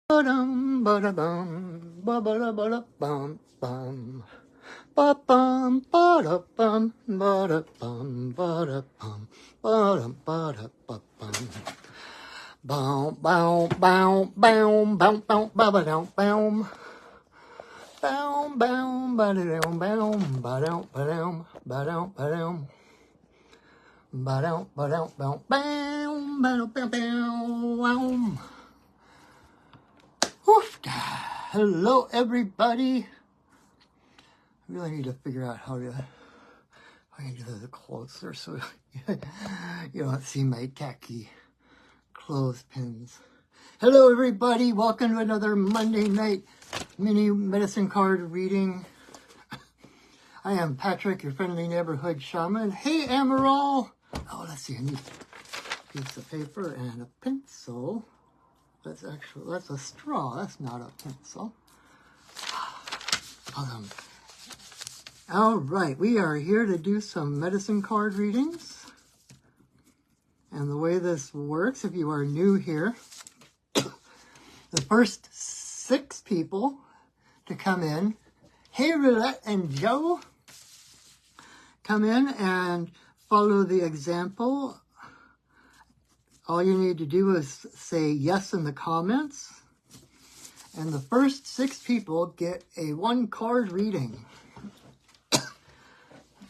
Ba-dum, ba-da-bum, ba-ba-da-ba-da-bum, bum. Ba-bum, ba-da-bum, ba-da-bum, ba-da-bum, ba-dum, ba-da-ba-bum. Bow, bow, bow, bow, bow, bow, ba-ba-dow, bow. Bow, bow, ba-da-dow, bow, ba-dow, ba-dow, ba-dow, ba-dow. Ba-dow, ba-dow, bow, bow, ba-dow, bow, bow, wow. Hello, everybody. I really need to figure out how to get it closer so you don't see my tacky clothespins. Hello, everybody. Welcome to another Monday night mini medicine card reading. I am Patrick, your friendly neighborhood shaman. Hey, Amaral. Oh, let's see. I need a piece of paper and a pencil. That's a straw. That's not a pencil. All right, we are here to do some medicine card readings. And the way this works, if you are new here, the first 6 people to come in, hey, Roulette and Joe, come in and follow the example. All you need to do is say yes in the comments. And the first 6 people get a 1-card reading.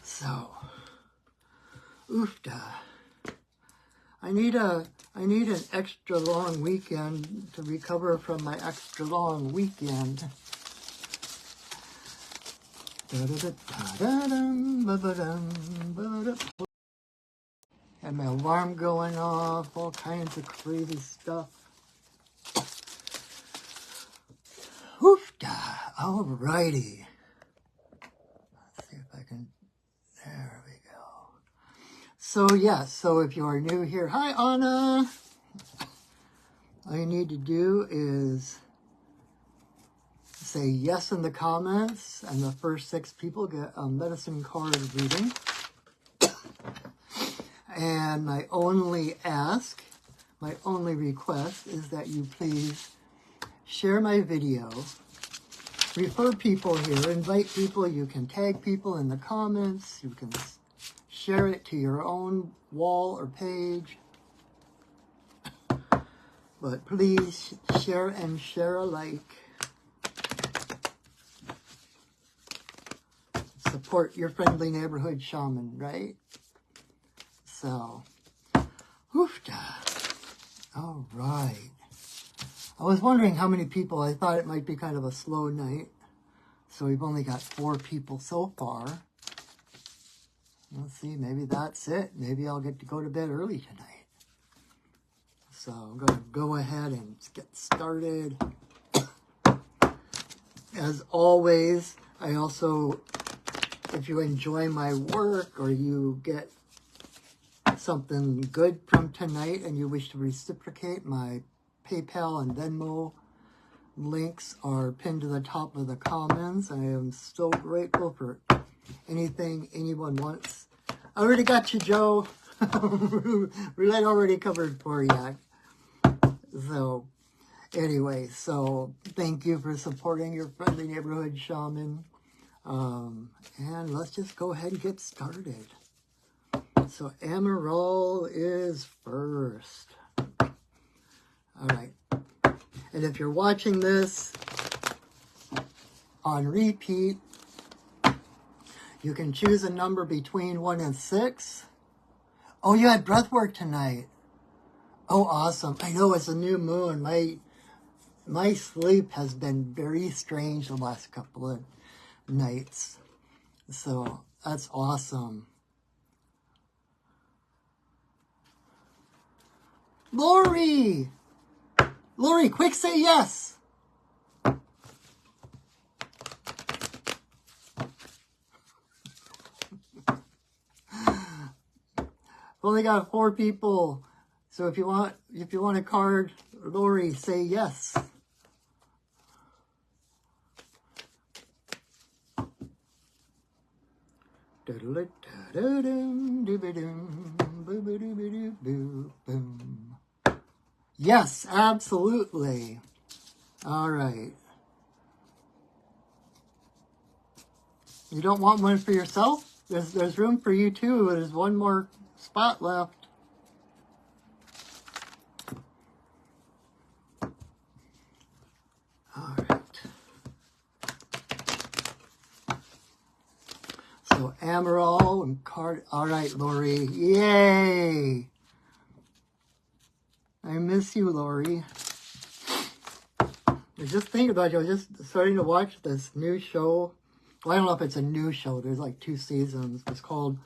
So, oofda. I need an extra long weekend to recover from my extra long weekend. Had my alarm going off, all kinds of crazy stuff. Oofda. Alrighty. Let's see if I can. There we go. So, yes, so if you are new here, hi, Anna. All you need to do is say yes in the comments, and the first 6 people get a medicine card reading. And my only request is that you please share my video, refer people here, invite people. You can tag people in the comments. You can share it to your own wall or page. But please share and share alike. Support your friendly neighborhood shaman, right? So, oofda. All right. I was wondering how many people. I thought it might be kind of a slow night. So we've only got 4 people so far. Let's see, maybe that's it. Maybe I'll get to go to bed early tonight. So I'm going to go ahead and get started. As always, I also, if you enjoy my work or you get something good from tonight and you wish to reciprocate, my PayPal and Venmo links are pinned to the top of the comments. I am so grateful for anything anyone wants. I already got you, Joe. Roulette already covered for you. So, anyway, so thank you for supporting your friendly neighborhood shaman. And let's just go ahead and get started. So, Amaral is first. All right. And if you're watching this on repeat, you can choose a number between 1 and 6. Oh, you had breath work tonight. Oh, awesome. I know it's a new moon. My sleep has been very strange the last couple of nights. So that's awesome. Lori! Lori, quick, say yes. Only got 4 people. So if you want a card, Lori, say yes. Yes, absolutely. All right. You don't want one for yourself? There's room for you too. There's one more spot left. All right. So Amaral and card. All right, Lori. Yay! I miss you, Lori. I was just thinking about you. I was just starting to watch this new show. Well, I don't know if it's a new show. There's like 2 seasons. It's called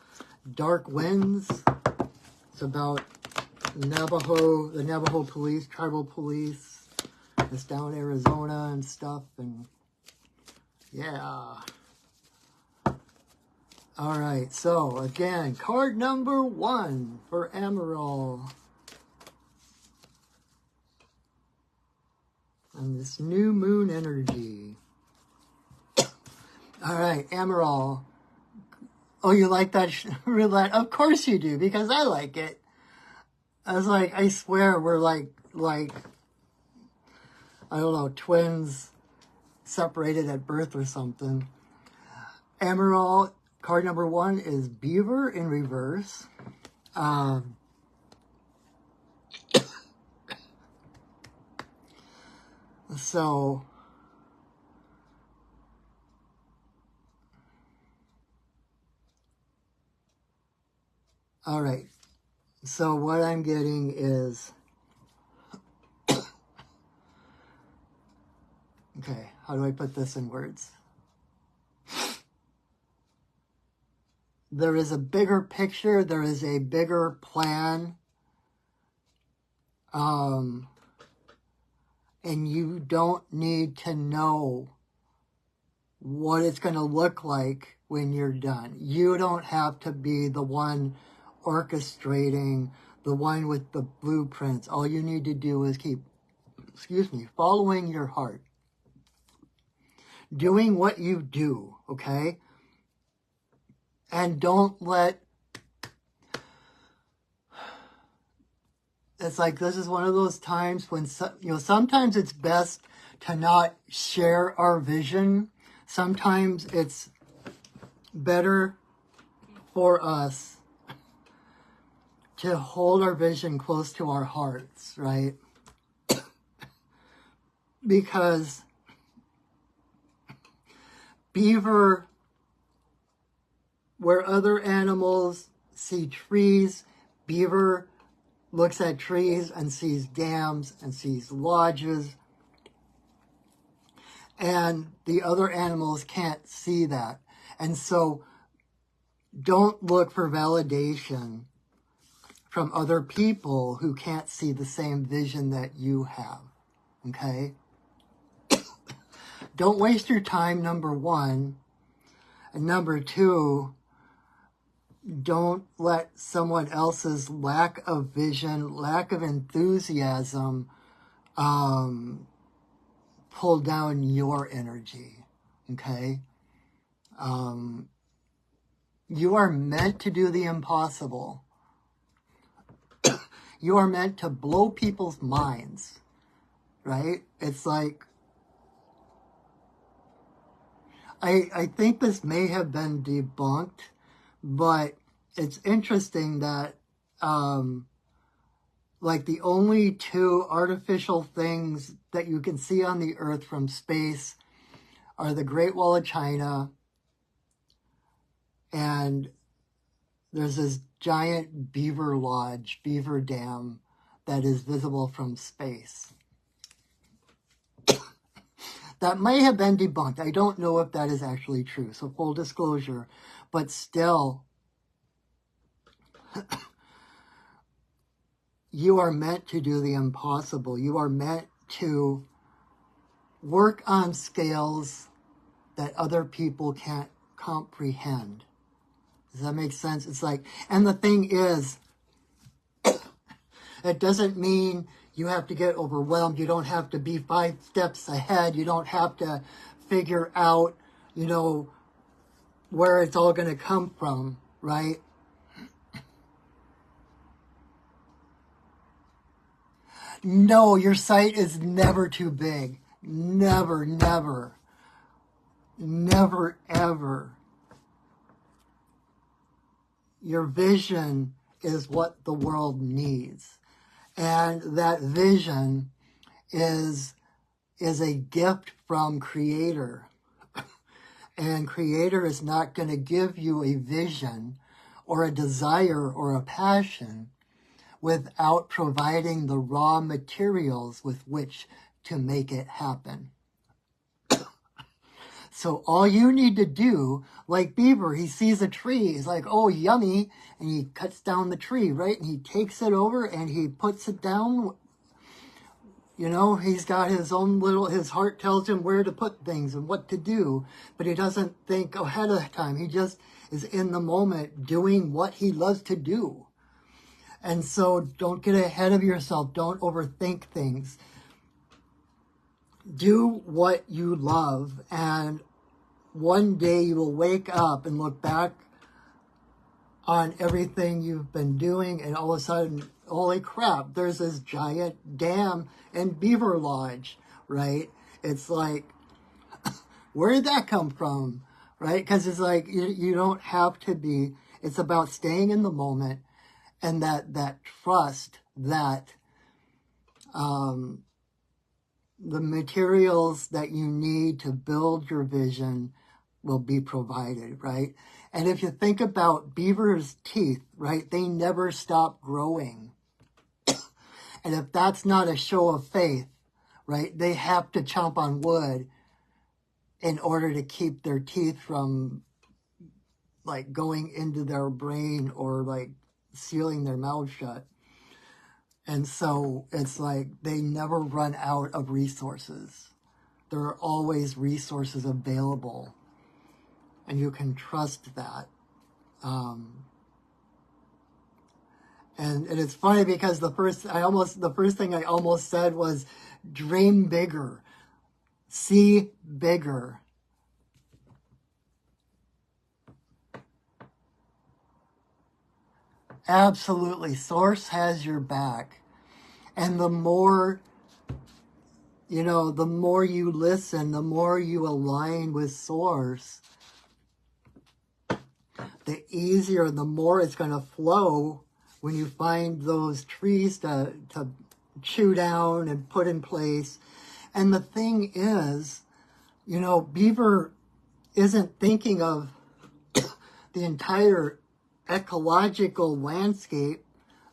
Dark Winds. It's about the Navajo police, tribal police. It's down in Arizona and stuff. And yeah. All right. So again, card number 1 for Amaral. And this new moon energy. All right, Amaral. Oh, you like that roulette? Of course you do, because I like it. I was like, I swear we're like, I don't know, twins separated at birth or something. Amaral, card number 1 is Beaver in reverse. So, all right. So what I'm getting is, okay, how do I put this in words? There is a bigger picture. There is a bigger plan. And you don't need to know what it's going to look like when you're done. You don't have to be the one orchestrating, the one with the blueprints. All you need to do is keep, following your heart. Doing what you do, okay? And don't let... It's like, this is one of those times when, sometimes it's best to not share our vision. Sometimes it's better for us to hold our vision close to our hearts, right? Because beaver, where other animals see trees, beaver looks at trees and sees dams and sees lodges. And the other animals can't see that. And so don't look for validation from other people who can't see the same vision that you have. Okay? Don't waste your time, number 1. And number 2, don't let someone else's lack of vision, lack of enthusiasm, pull down your energy, okay? You are meant to do the impossible. You are meant to blow people's minds, right? It's like, I think this may have been debunked, but it's interesting that, like, the only 2 artificial things that you can see on the Earth from space are the Great Wall of China, and there's this giant beaver lodge, beaver dam, that is visible from space. That may have been debunked. I don't know if that is actually true, so full disclosure. But still, you are meant to do the impossible. You are meant to work on scales that other people can't comprehend. Does that make sense? It's like, and the thing is, it doesn't mean you have to get overwhelmed. You don't have to be 5 steps ahead. You don't have to figure out, where it's all going to come from, right? No, your sight is never too big. never, never, never, ever. Your vision is what the world needs. And that vision is a gift from Creator. And Creator is not going to give you a vision or a desire or a passion without providing the raw materials with which to make it happen. So all you need to do, like Beaver, he sees a tree, he's like, oh, yummy, and he cuts down the tree, right? And he takes it over and he puts it down. You know, he's got his own little, his heart tells him where to put things and what to do, but he doesn't think ahead of time. He just is in the moment doing what he loves to do. And so don't get ahead of yourself. Don't overthink things. Do what you love, and one day you will wake up and look back on everything you've been doing, and all of a sudden, holy crap, there's this giant dam in Beaver Lodge, right? It's like, where did that come from, right? Because it's like, you don't have to be, it's about staying in the moment, and that trust that the materials that you need to build your vision will be provided, right? And if you think about beaver's teeth, right, they never stop growing. And if that's not a show of faith, right, they have to chomp on wood in order to keep their teeth from, like, going into their brain or, like, sealing their mouth shut. And so it's like they never run out of resources. There are always resources available, and you can trust that. And it's funny because the first thing I almost said was dream bigger, see bigger. Absolutely. Source has your back. And the more, the more you listen, the more you align with Source, the easier, the more it's going to flow when you find those trees to chew down and put in place. And the thing is, Beaver isn't thinking of the entire ecological landscape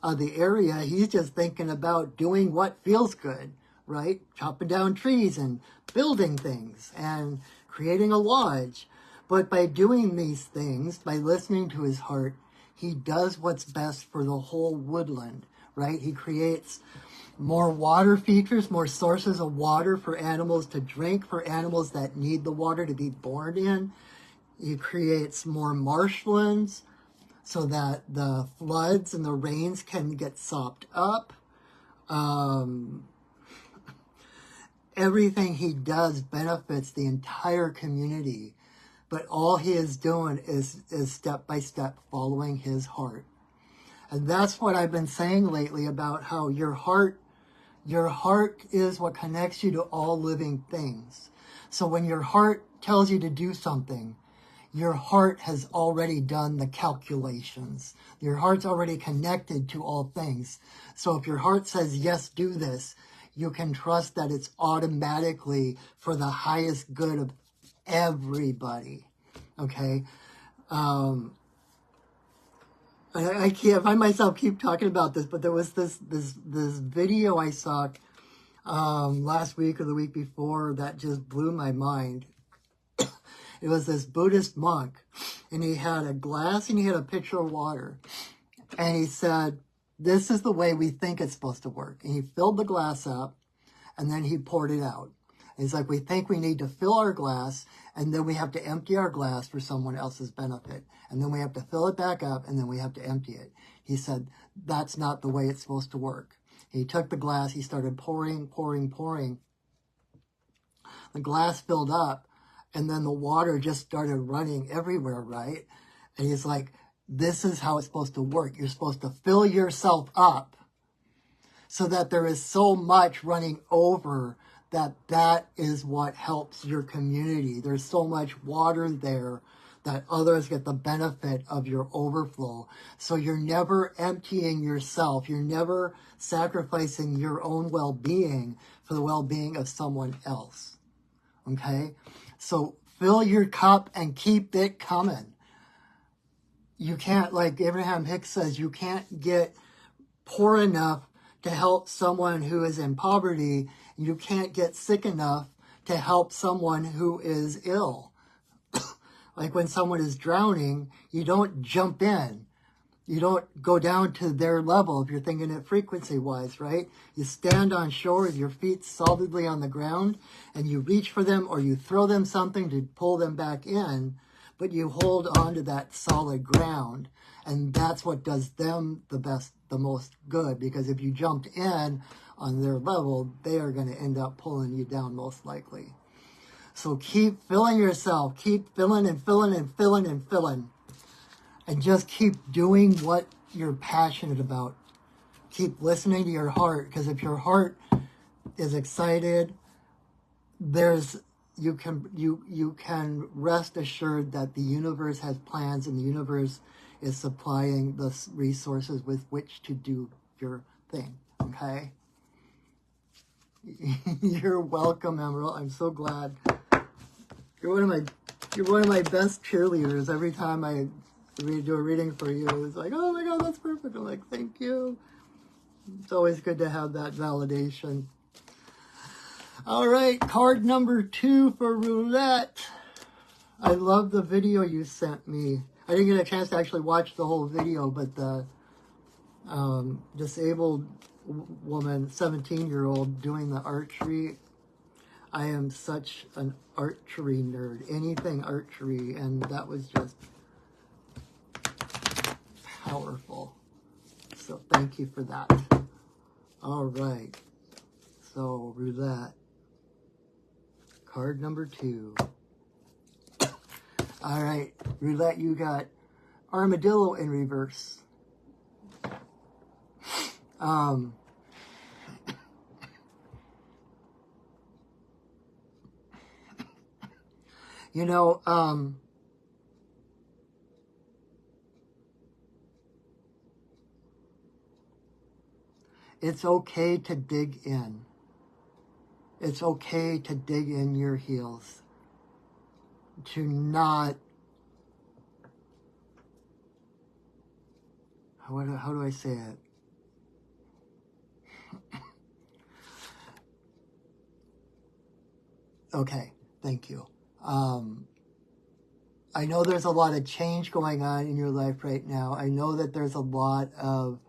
of the area. He's just thinking about doing what feels good, right? Chopping down trees and building things and creating a lodge. But by doing these things, by listening to his heart, he does what's best for the whole woodland, right? He creates more water features, more sources of water for animals to drink, for animals that need the water to be born in. He creates more marshlands, so that the floods and the rains can get sopped up. Everything he does benefits the entire community, but all he is doing is step by step following his heart. And that's what I've been saying lately about how your heart is what connects you to all living things. So when your heart tells you to do something, your heart has already done the calculations. Your heart's already connected to all things. So if your heart says, yes, do this, you can trust that it's automatically for the highest good of everybody. Okay? I can't find myself keep talking about this, but there was this video I saw last week or the week before that just blew my mind. It was this Buddhist monk, and he had a glass and he had a pitcher of water. And he said, this is the way we think it's supposed to work. And he filled the glass up, and then he poured it out. And he's like, we think we need to fill our glass, and then we have to empty our glass for someone else's benefit. And then we have to fill it back up, and then we have to empty it. He said, that's not the way it's supposed to work. He took the glass, he started pouring, pouring, pouring. The glass filled up. And then the water just started running everywhere, right? And he's like, this is how it's supposed to work. You're supposed to fill yourself up so that there is so much running over that is what helps your community. There's so much water there that others get the benefit of your overflow. So you're never emptying yourself. You're never sacrificing your own well-being for the well-being of someone else. Okay? So fill your cup and keep it coming. You can't, like Abraham Hicks says, you can't get poor enough to help someone who is in poverty. You can't get sick enough to help someone who is ill. Like when someone is drowning, you don't jump in. You don't go down to their level if you're thinking it frequency-wise, right? You stand on shore with your feet solidly on the ground, and you reach for them or you throw them something to pull them back in, but you hold on to that solid ground. And that's what does them the most good, because if you jumped in on their level, they are going to end up pulling you down most likely. So keep filling yourself, keep filling and filling and filling and filling. And just keep doing what you're passionate about. Keep listening to your heart, because if your heart is excited, you can rest assured that the universe has plans, and the universe is supplying the resources with which to do your thing. Okay? You're welcome, Emerald. I'm so glad. You're one of my best cheerleaders. Every time I do a reading for you, it's like, oh my God, that's perfect. I'm like, thank you. It's always good to have that validation. All right, card number 2 for roulette. I love the video you sent me. I didn't get a chance to actually watch the whole video, but the disabled woman, 17-year-old, doing the archery. I am such an archery nerd, anything archery, and that was just powerful. So thank you for that. All right. So roulette. Card number 2. All right, roulette, you got armadillo in reverse. You know, it's okay to dig in. It's okay to dig in your heels. To not, how do I say it? Okay, thank you. I know there's a lot of change going on in your life right now. I know that there's a lot of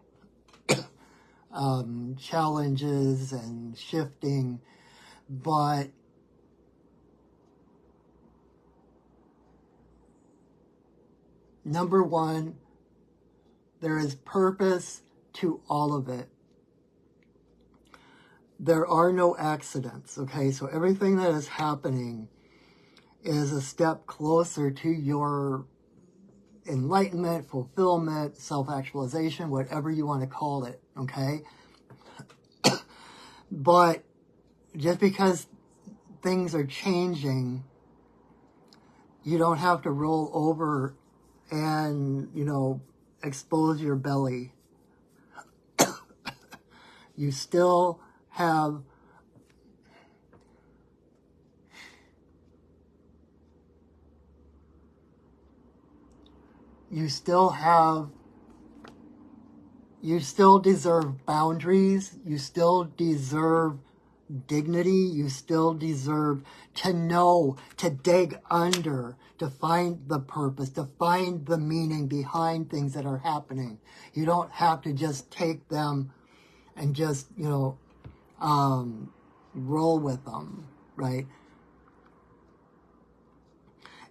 challenges and shifting, but number one, there is purpose to all of it. There are no accidents, okay? So everything that is happening is a step closer to your enlightenment, fulfillment, self-actualization, whatever you want to call it, okay? But just because things are changing, you don't have to roll over and, you know, expose your belly. You still have you still deserve boundaries. You still deserve dignity. You still deserve to know, to dig under, to find the purpose, to find the meaning behind things that are happening. You don't have to just take them and just, you know, roll with them, right?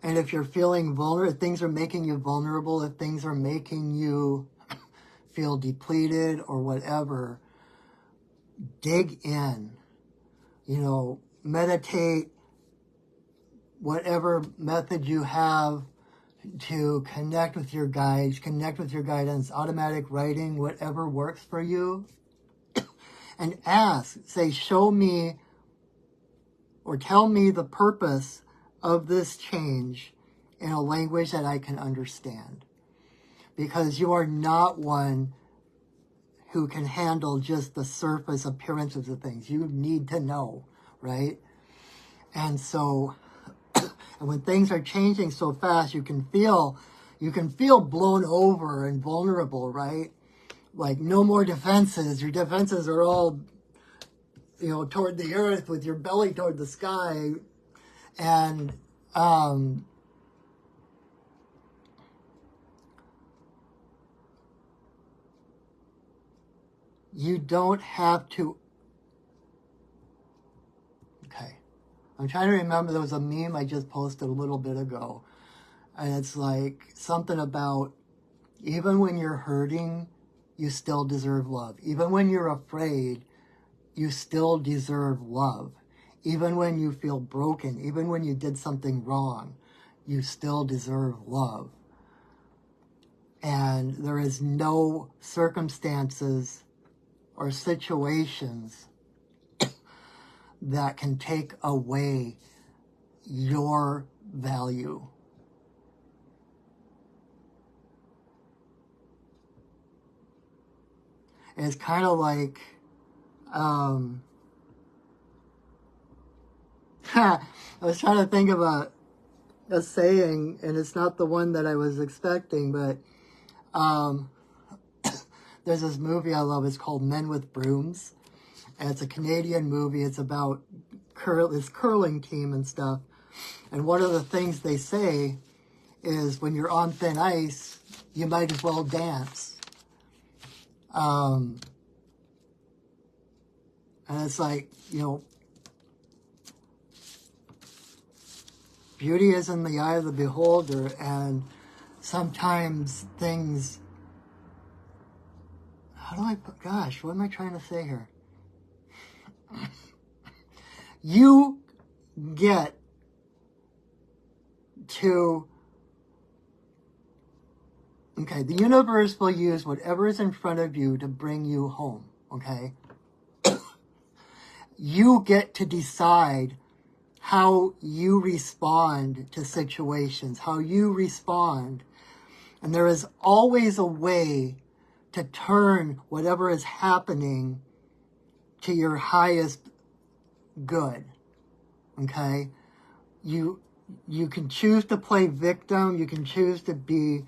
And if you're feeling vulnerable, if things are making you vulnerable, if things are making you feel depleted or whatever, dig in, you know, meditate, whatever method you have to connect with your guides, connect with your guidance, automatic writing, whatever works for you. And ask, say, show me or tell me the purpose of this change in a language that I can understand. Because you are not one who can handle just the surface appearances of things. You need to know, right? And so, and when things are changing so fast, you can feel blown over and vulnerable, right? Like no more defenses. Your defenses are all, toward the earth with your belly toward the sky. And, you don't have to. Okay. I'm trying to remember, there was a meme I just posted a little bit ago. And it's like something about, even when you're hurting, you still deserve love. Even when you're afraid, you still deserve love. Even when you feel broken, even when you did something wrong, you still deserve love. And there is no circumstances or situations that can take away your value. And it's kind of like, I was trying to think of a saying, and it's not the one that I was expecting, but there's this movie I love. It's called Men with Brooms. And it's a Canadian movie. It's about this curling team and stuff. And one of the things they say is when you're on thin ice, you might as well dance. And it's like, beauty is in the eye of the beholder, and sometimes things, what am I trying to say here? You get to, the universe will use whatever is in front of you to bring you home, okay? You get to decide how you respond to situations, how you respond. And there is always a way to turn whatever is happening to your highest good, okay? You can choose to play victim, you can choose to be,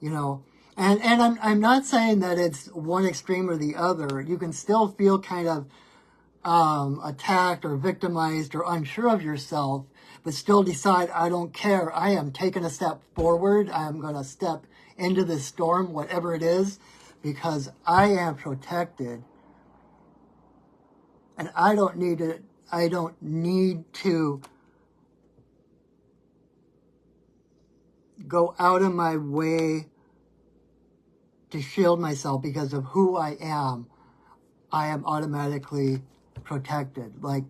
and I'm not saying that it's one extreme or the other. You can still feel kind of attacked or victimized or unsure of yourself, but still decide, I don't care. I am taking a step forward. I am going to step into this storm, whatever it is, because I am protected. And I don't need to go out of my way to shield myself because of who I am. I am automatically protected. Like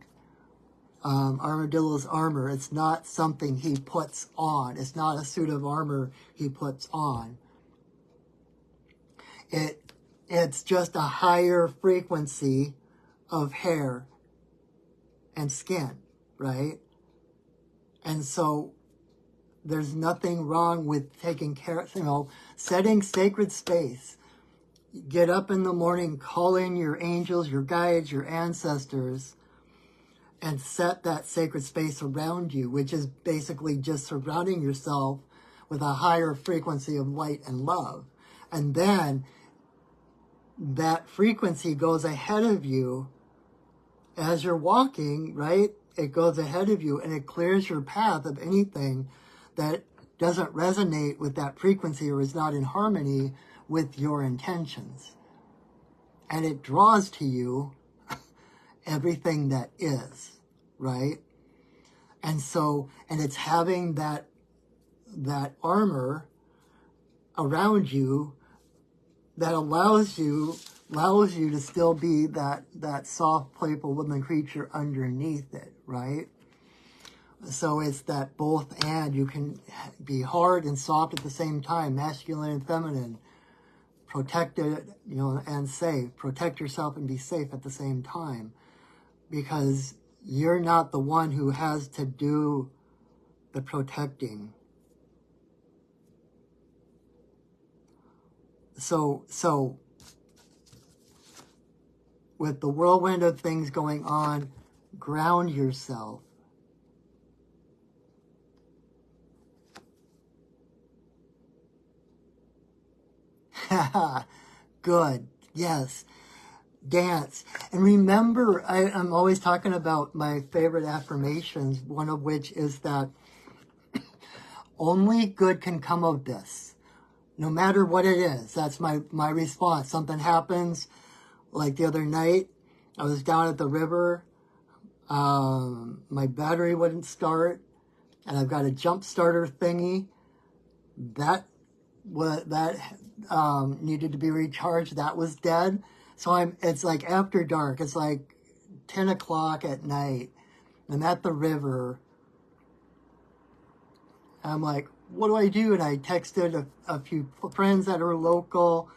Armadillo's armor, it's not something he puts on. It's not a suit of armor he puts on. It's just a higher frequency of hair and skin, right? And so there's nothing wrong with taking care, setting sacred space. Get up in the morning, call in your angels, your guides, your ancestors, and set that sacred space around you, which is basically just surrounding yourself with a higher frequency of light and love. And then that frequency goes ahead of you as you're walking, right? It goes ahead of you and it clears your path of anything that doesn't resonate with that frequency or is not in harmony with your intentions. And it draws to you everything that is, right? And so, and it's having that armor around you that allows you to still be that soft, playful woodland creature underneath it, right? So it's that both and. You can be hard and soft at the same time, masculine and feminine, protected, and safe. Protect yourself and be safe at the same time. Because you're not the one who has to do the protecting. So with the whirlwind of things going on, ground yourself. Good. Yes. Dance. And remember, I'm always talking about my favorite affirmations, one of which is that only good can come of this, no matter what it is. That's my response. Something happens, like the other night, I was down at the river, my battery wouldn't start, and I've got a jump starter thingy that needed to be recharged. That was dead. So it's like after dark. It's like 10 o'clock at night. I'm at the river. I'm like, what do I do? And I texted a few friends that are local.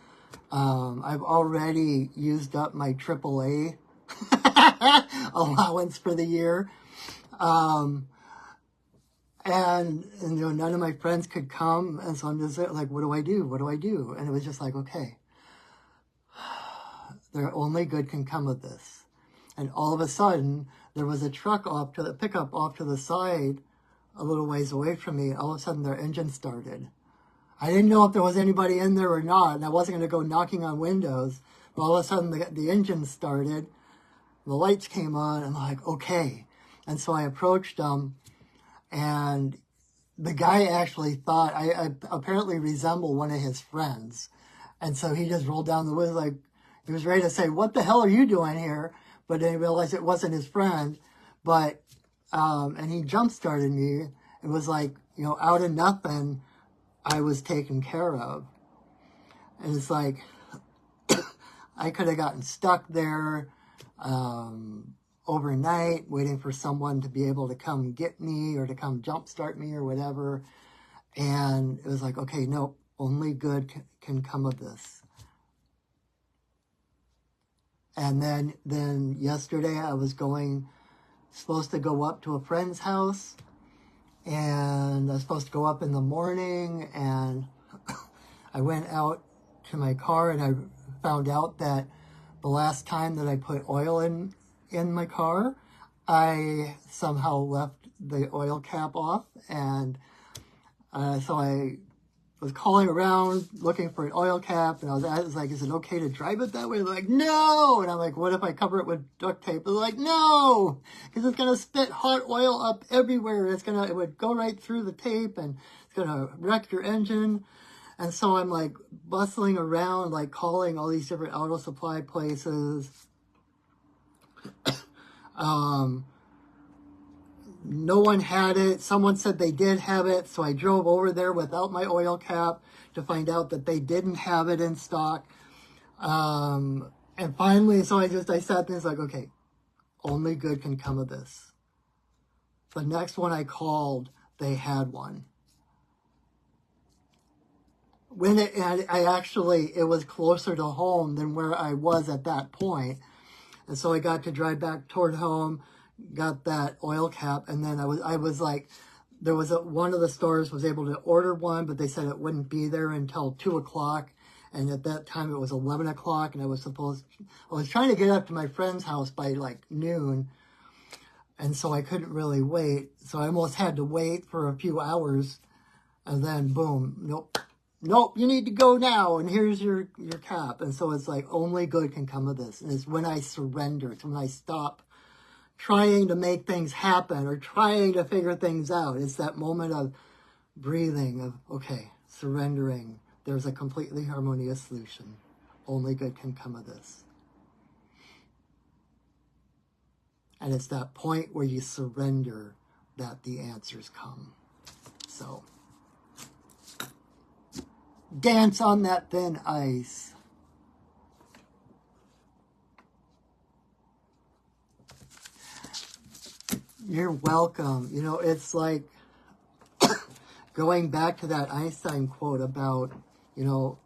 I've already used up my AAA allowance for the year. And you know, none of my friends could come. And so I'm just like, what do I do? What do I do? And it was just like, okay, there only good can come of this. And all of a sudden, there was a truck pickup off to the side, a little ways away from me. All of a sudden, their engine started. I didn't know if there was anybody in there or not, and I wasn't going to go knocking on windows. But all of a sudden, the engine started. The lights came on. I'm like, okay. And so I approached them, and the guy actually thought I apparently resemble one of his friends. And so he just rolled down the window like, he was ready to say, what the hell are you doing here? But then he realized it wasn't his friend. But, and he jump-started me. It was like, you know, out of nothing, I was taken care of. And it's like, I could have gotten stuck there overnight, waiting for someone to be able to come get me or to come jumpstart me or whatever. And it was like, okay, nope, only good can come of this. And then yesterday I was supposed to go up to a friend's house, and I was supposed to go up in the morning, and I went out to my car and I found out that the last time that I put oil in my car, I somehow left the oil cap off, and so I was calling around looking for an oil cap, and I was like, is it okay to drive it that way? They're like, no! And I'm like, what if I cover it with duct tape? They're like, no! Because it's going to spit hot oil up everywhere. It would go right through the tape, and it's going to wreck your engine. And so I'm like bustling around, like calling all these different auto supply places. No one had it. Someone said they did have it, so I drove over there without my oil cap to find out that they didn't have it in stock. And finally, so I sat there and was like, okay, only good can come of this. The next one I called, they had one. It was closer to home than where I was at that point. And so I got to drive back toward home, got that oil cap, and then I was like, there was one of the stores was able to order one, but they said it wouldn't be there until 2 o'clock. And at that time it was 11 o'clock, and I was trying to get up to my friend's house by like noon. And so I couldn't really wait. So I almost had to wait for a few hours, and then boom, nope, you need to go now, and here's your cap. And so it's like, only good can come of this. And it's when I surrender. It's when I stop trying to make things happen or trying to figure things out. It's that moment of breathing, of, okay, surrendering. There's a completely harmonious solution. Only good can come of this. And it's that point where you surrender that the answers come. So, dance on that thin ice. You're welcome. You know, it's like going back to that Einstein quote about, you know,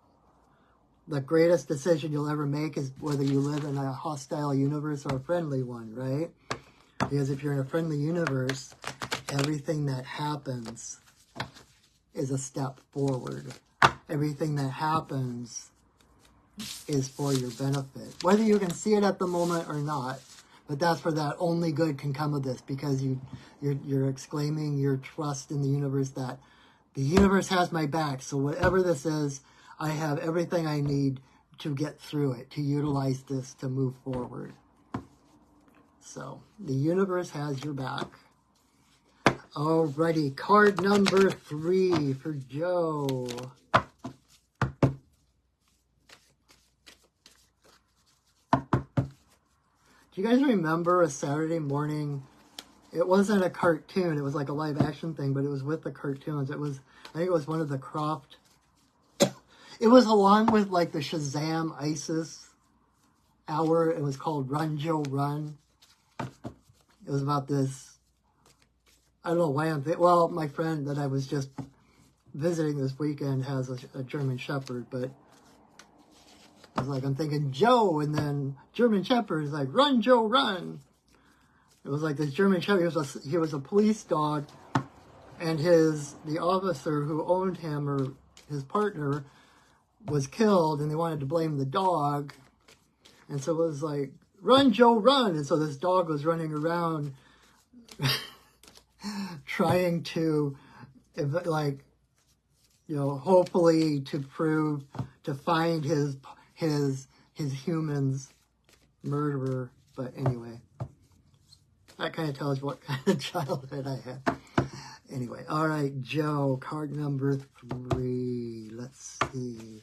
the greatest decision you'll ever make is whether you live in a hostile universe or a friendly one, right? Because if you're in a friendly universe, everything that happens is a step forward. Everything that happens is for your benefit. Whether you can see it at the moment or not, but that's where that only good can come of this, because you're exclaiming your trust in the universe that the universe has my back. So whatever this is, I have everything I need to get through it, to utilize this to move forward. So the universe has your back. Alrighty, card number 3 for Joe. Do you guys remember a Saturday morning? It wasn't a cartoon. It was like a live action thing, but it was with the cartoons. It was, I think it was one of the Croft. It was along with like the Shazam ISIS hour. It was called Run, Joe, Run. It was about this, I don't know why I'm thinking, well, my friend that I was just visiting this weekend has a German Shepherd, but I was like, I'm thinking Joe, and then German Shepherd is like, Run, Joe, run. It was like this German Shepherd, he was a police dog, and the officer who owned him, or his partner, was killed, and they wanted to blame the dog. And so it was like, Run, Joe, run. And so this dog was running around trying to, like, you know, hopefully to find his human's murderer. But anyway, that kind of tells what kind of childhood I had. Anyway, all right, Joe, card number 3. Let's see.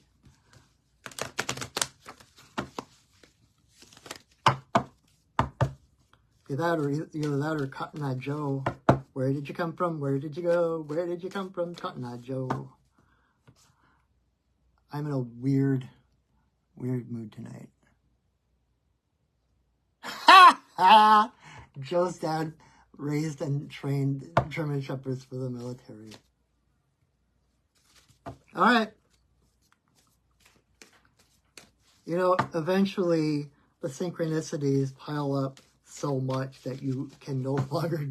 Either that or Cotton Eye Joe. Where did you come from? Where did you go? Where did you come from? Cotton Eye Joe. I'm in a weird mood tonight. Ha ha! Joe's dad raised and trained German Shepherds for the military. All right. You know, eventually the synchronicities pile up so much that you can no longer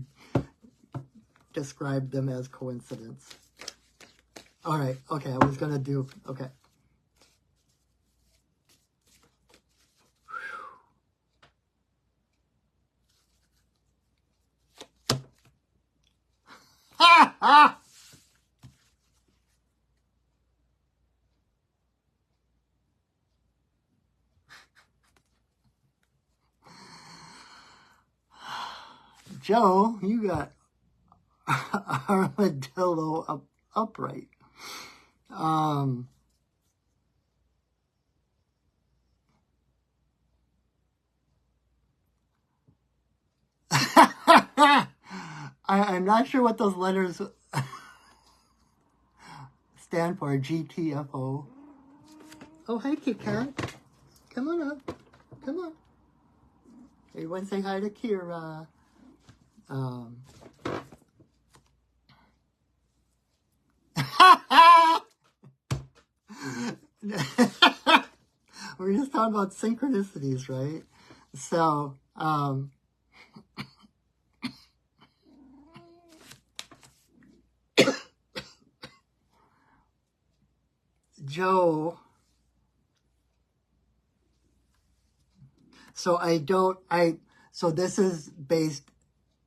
describe them as coincidence. All right. Okay. I was going to do, okay. Ha ha! Joe, you got armadillo upright. I'm not sure what those letters stand for. GTFO. Oh, hi, Kit Kat. Come on up. Come on. Everyone say hi to Kira. We're just talking about synchronicities, right? So, Joe, so this is based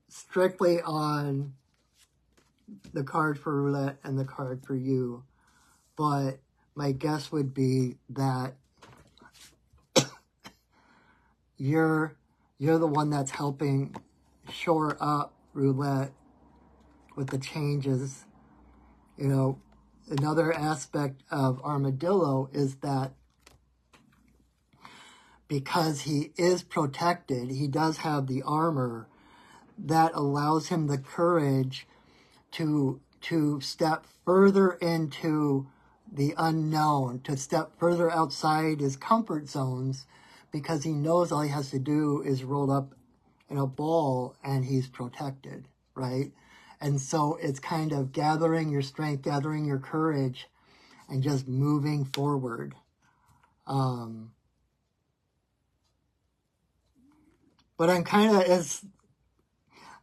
strictly on the card for roulette and the card for you, but my guess would be that you're the one that's helping shore up roulette with the changes. You know, another aspect of Armadillo is that because he is protected, he does have the armor that allows him the courage to step further into the unknown, to step further outside his comfort zones, because he knows all he has to do is roll up in a ball and he's protected, right? And so it's kind of gathering your strength, gathering your courage, and just moving forward. But I'm kind of,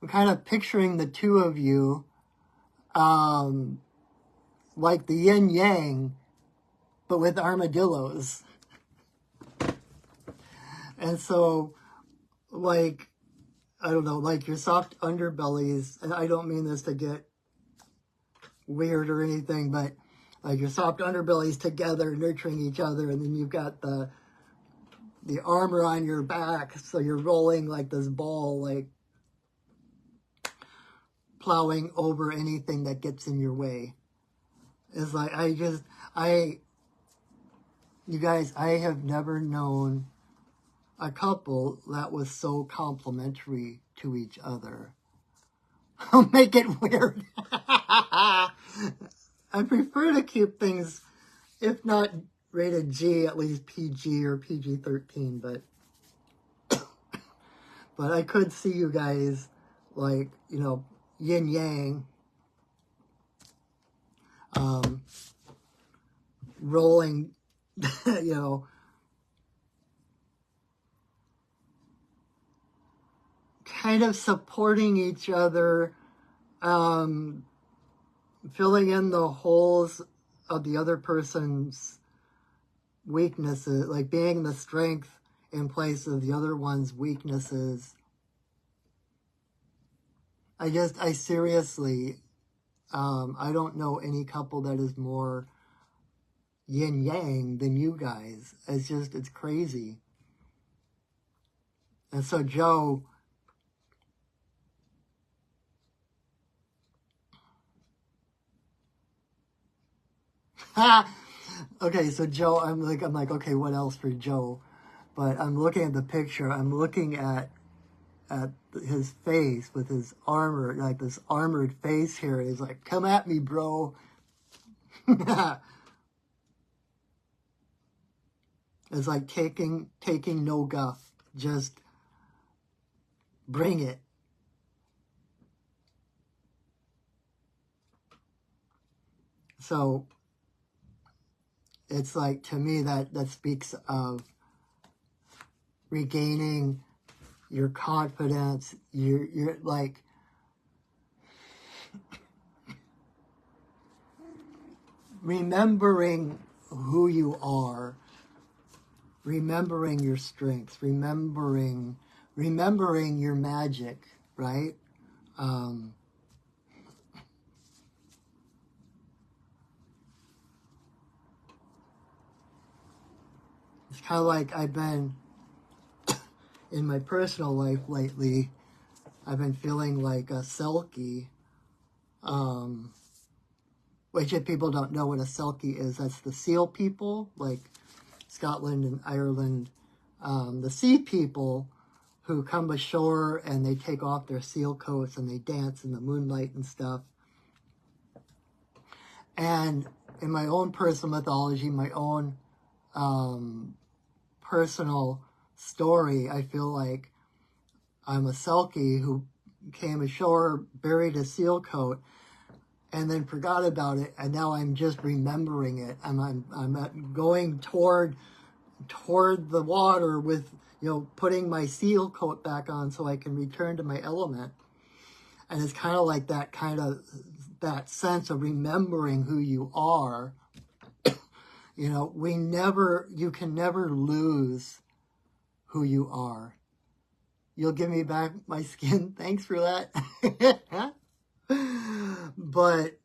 I'm kind of picturing the two of you, like the yin yang, but with armadillos. And so, like, I don't know, like your soft underbellies, and I don't mean this to get weird or anything, but like your soft underbellies together, nurturing each other, and then you've got the armor on your back, so you're rolling like this ball, like plowing over anything that gets in your way. It's like, you guys, I have never known a couple that was so complimentary to each other. I'll make it weird. I prefer to keep things, if not rated G, at least PG or PG-13, but I could see you guys, like, you know, yin yang, rolling, you know, kind of supporting each other, filling in the holes of the other person's weaknesses, like being the strength in place of the other one's weaknesses. I seriously, I don't know any couple that is more yin yang than you guys. It's crazy. And so Joe, okay, so Joe, I'm like, okay, what else for Joe? But I'm looking at the picture. I'm looking at his face with his armor, like this armored face here. He's like, come at me, bro. It's like taking no guff. Just bring it. So it's like, to me, that speaks of regaining your confidence. You're like, remembering who you are, remembering your strengths, remembering your magic, right? It's kind of like I've been, in my personal life lately, I've been feeling like a Selkie, which if people don't know what a Selkie is, that's the seal people, like Scotland and Ireland, the sea people who come ashore and they take off their seal coats and they dance in the moonlight and stuff. And in my own personal mythology, my own personal story, I feel like I'm a Selkie who came ashore, buried a seal coat, and then forgot about it, and now I'm just remembering it. I'm going toward the water with, you know, putting my seal coat back on so I can return to my element. And it's kind of like that sense of remembering who you are. You know, you can never lose who you are. You'll give me back my skin. Thanks for that. But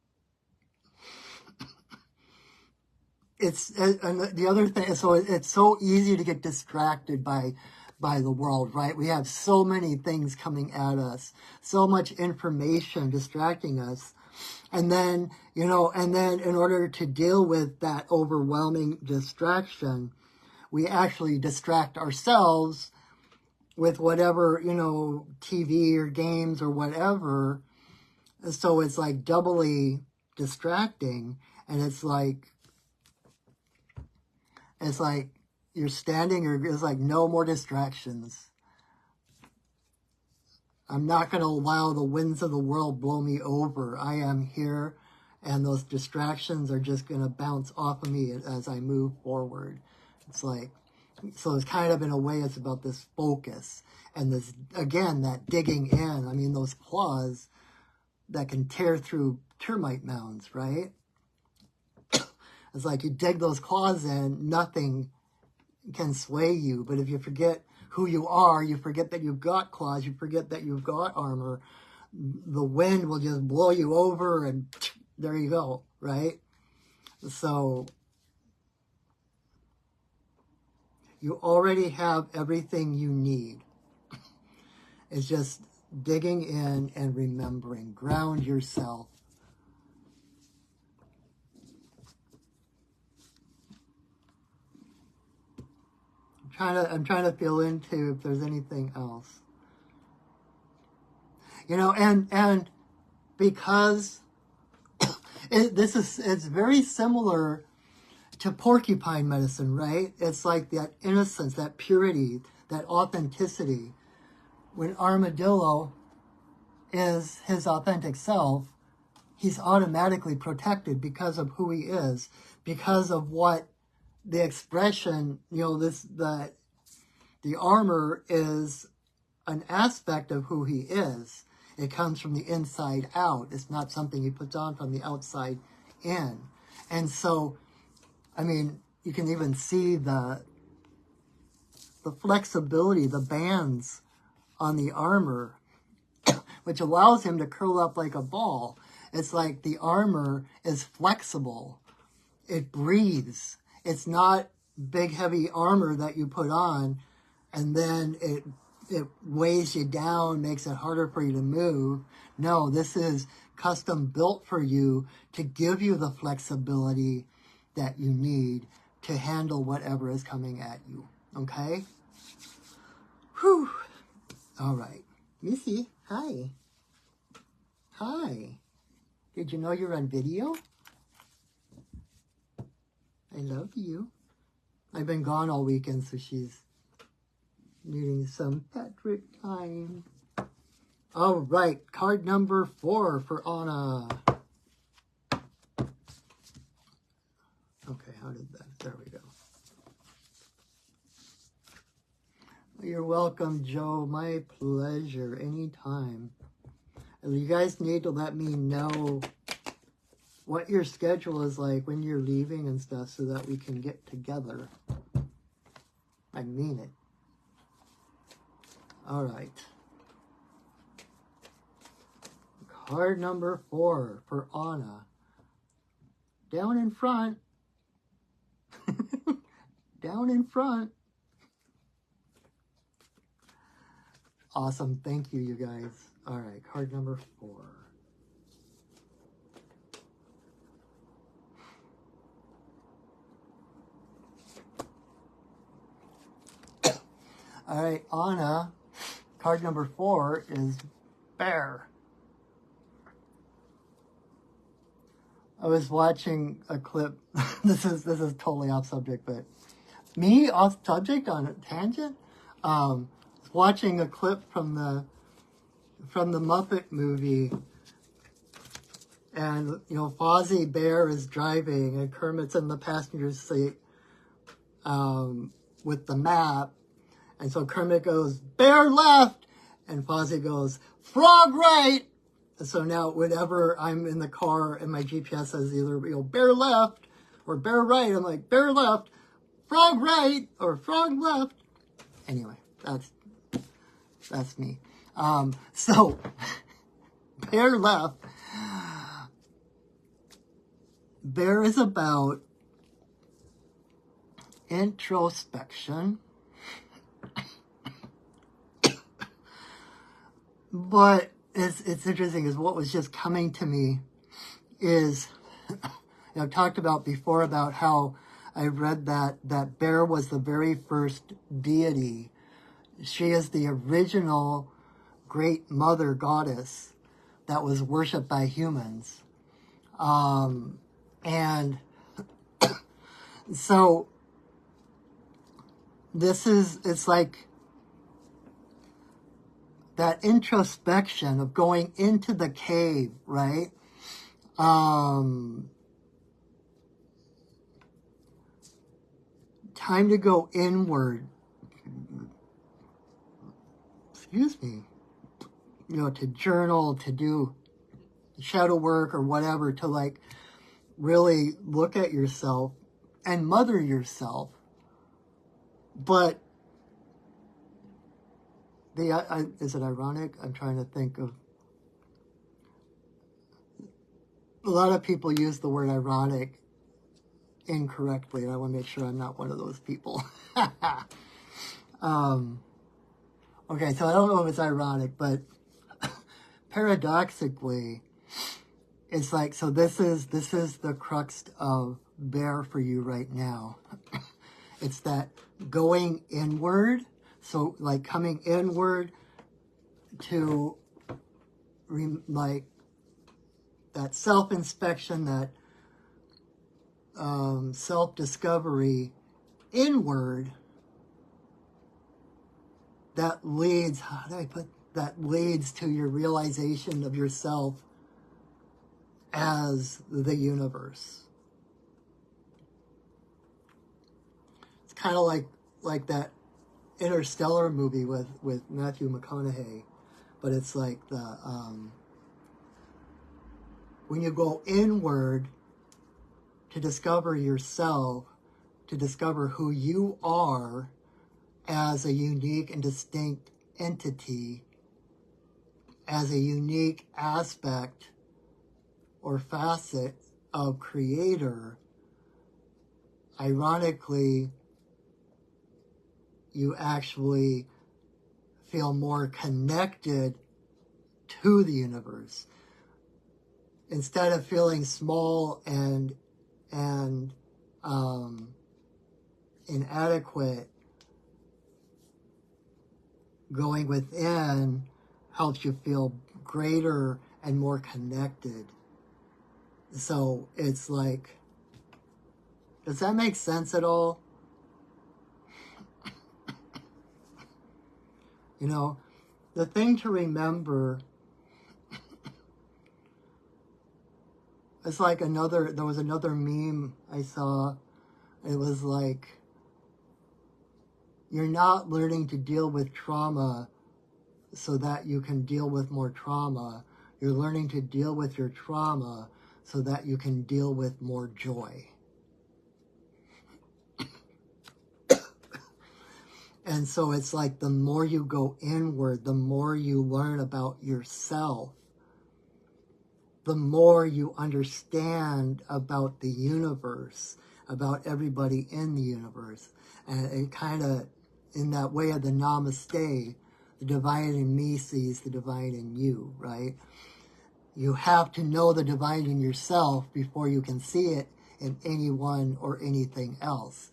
and the other thing, so it's so easy to get distracted by the world, right? We have so many things coming at us, so much information distracting us. And then, you know, in order to deal with that overwhelming distraction, we actually distract ourselves with whatever, you know, TV or games or whatever. So it's like doubly distracting. And it's like you're standing, or it's like, no more distractions. I'm not going to allow the winds of the world blow me over. I am here, and those distractions are just going to bounce off of me as I move forward. It's like, so it's kind of, in a way, it's about this focus. And this, again, that digging in, I mean, those claws that can tear through termite mounds, right? It's like you dig those claws in, nothing can sway you. But if you forget who you are, you forget that you've got claws, you forget that you've got armor, the wind will just blow you over and there you go, right? So you already have everything you need. It's just digging in and remembering. Ground yourself. I'm trying to feel into if there's anything else. You know, and because it's very similar to porcupine medicine, right? It's like that innocence, that purity, that authenticity. When Armadillo is his authentic self, he's automatically protected because of who he is, because of what the expression, you know, the armor is an aspect of who he is. It comes from the inside out. It's not something he puts on from the outside in. And so, I mean, you can even see the flexibility, the bands on the armor, which allows him to curl up like a ball. It's like the armor is flexible. It breathes. It's not big, heavy armor that you put on and then it weighs you down, makes it harder for you to move. No, this is custom built for you to give you the flexibility that you need to handle whatever is coming at you. Okay? Whew. All right. Missy, hi. Hi. Did you know you're on video? I love you. I've been gone all weekend, so she's needing some Patrick time. All right, card number 4 for Anna. Okay, how did that? There we go. You're welcome, Joe. My pleasure. Anytime. You guys need to let me know what your schedule is like when you're leaving and stuff so that we can get together. I mean it. All right. Card number 4 for Anna. Down in front. Down in front. Awesome. Thank you, you guys. All right. Card number 4. All right, Anna, card number 4 is Bear. I was watching a clip. This is totally off subject, but me off subject on a tangent. Watching a clip from the Muppet movie, and you know Fozzie Bear is driving and Kermit's in the passenger seat with the map. And so Kermit goes, bear left, and Fozzie goes, frog right. And so now whenever I'm in the car and my GPS says either, you know, bear left or bear right, I'm like, bear left, frog right, or frog left. Anyway, that's me. So, bear left. Bear is about introspection. But it's interesting is what was just coming to me is, you know, I've talked about before about how I read that Bear was the very first deity. She is the original great mother goddess that was worshipped by humans. And so it's like that introspection of going into the cave, right? Time to go inward. excuse me, you know, to journal, to do shadow work or whatever, to like really look at yourself and mother yourself. But is it ironic? I'm trying to think of, a lot of people use the word ironic incorrectly, and I want to make sure I'm not one of those people. Okay, so I don't know if it's ironic, but paradoxically, it's like, so this is the crux of Bear for you right now. It's that going inward, so like coming inward to like that self-inspection, that self-discovery inward, that leads, how do I put, that leads to your realization of yourself as the universe. It's kind of like that Interstellar movie with Matthew McConaughey, but it's like the when you go inward to discover yourself, to discover who you are as a unique and distinct entity, as a unique aspect or facet of Creator, ironically, you actually feel more connected to the universe. Instead of feeling small and inadequate, going within helps you feel greater and more connected. So it's like, does that make sense at all? You know, the thing to remember, it's like there was another meme I saw. It was like, you're not learning to deal with trauma so that you can deal with more trauma. You're learning to deal with your trauma so that you can deal with more joy. And so it's like the more you go inward, the more you learn about yourself, the more you understand about the universe, about everybody in the universe. And it kind of, in that way of the namaste, the divine in me sees the divine in you, right? You have to know the divine in yourself before you can see it in anyone or anything else.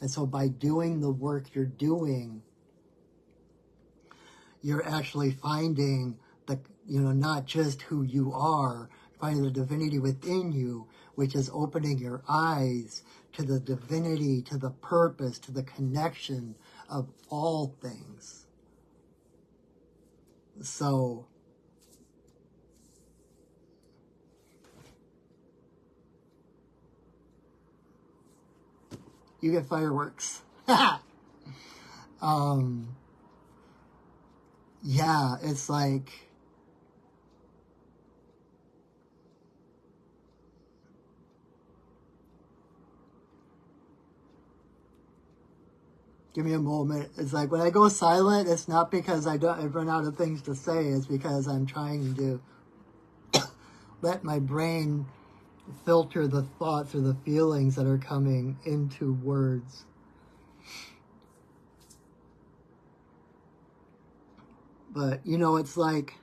And so by doing the work you're doing, you're actually finding the, not just who you are, finding the divinity within you, which is opening your eyes to the divinity, to the purpose, to the connection of all things. So, you get fireworks. Yeah, it's like, give me a moment. It's like when I go silent, it's not because I've run out of things to say. It's because I'm trying to let my brain filter the thoughts or the feelings that are coming into words. But, it's like,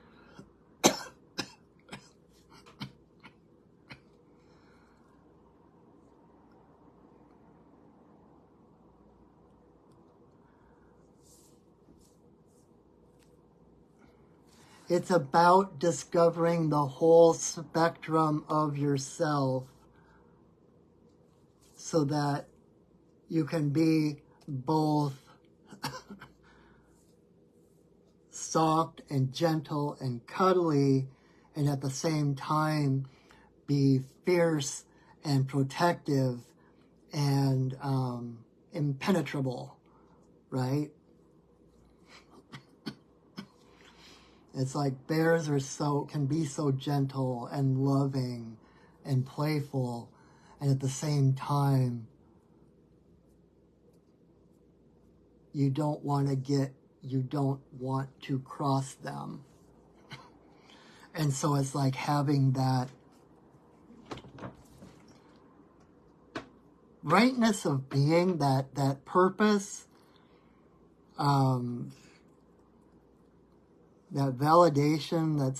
it's about discovering the whole spectrum of yourself so that you can be both soft and gentle and cuddly, and at the same time be fierce and protective and impenetrable, right? It's like bears can be so gentle and loving and playful, and at the same time, you don't want to cross them. And so it's like having that rightness of being, that purpose, that validation, that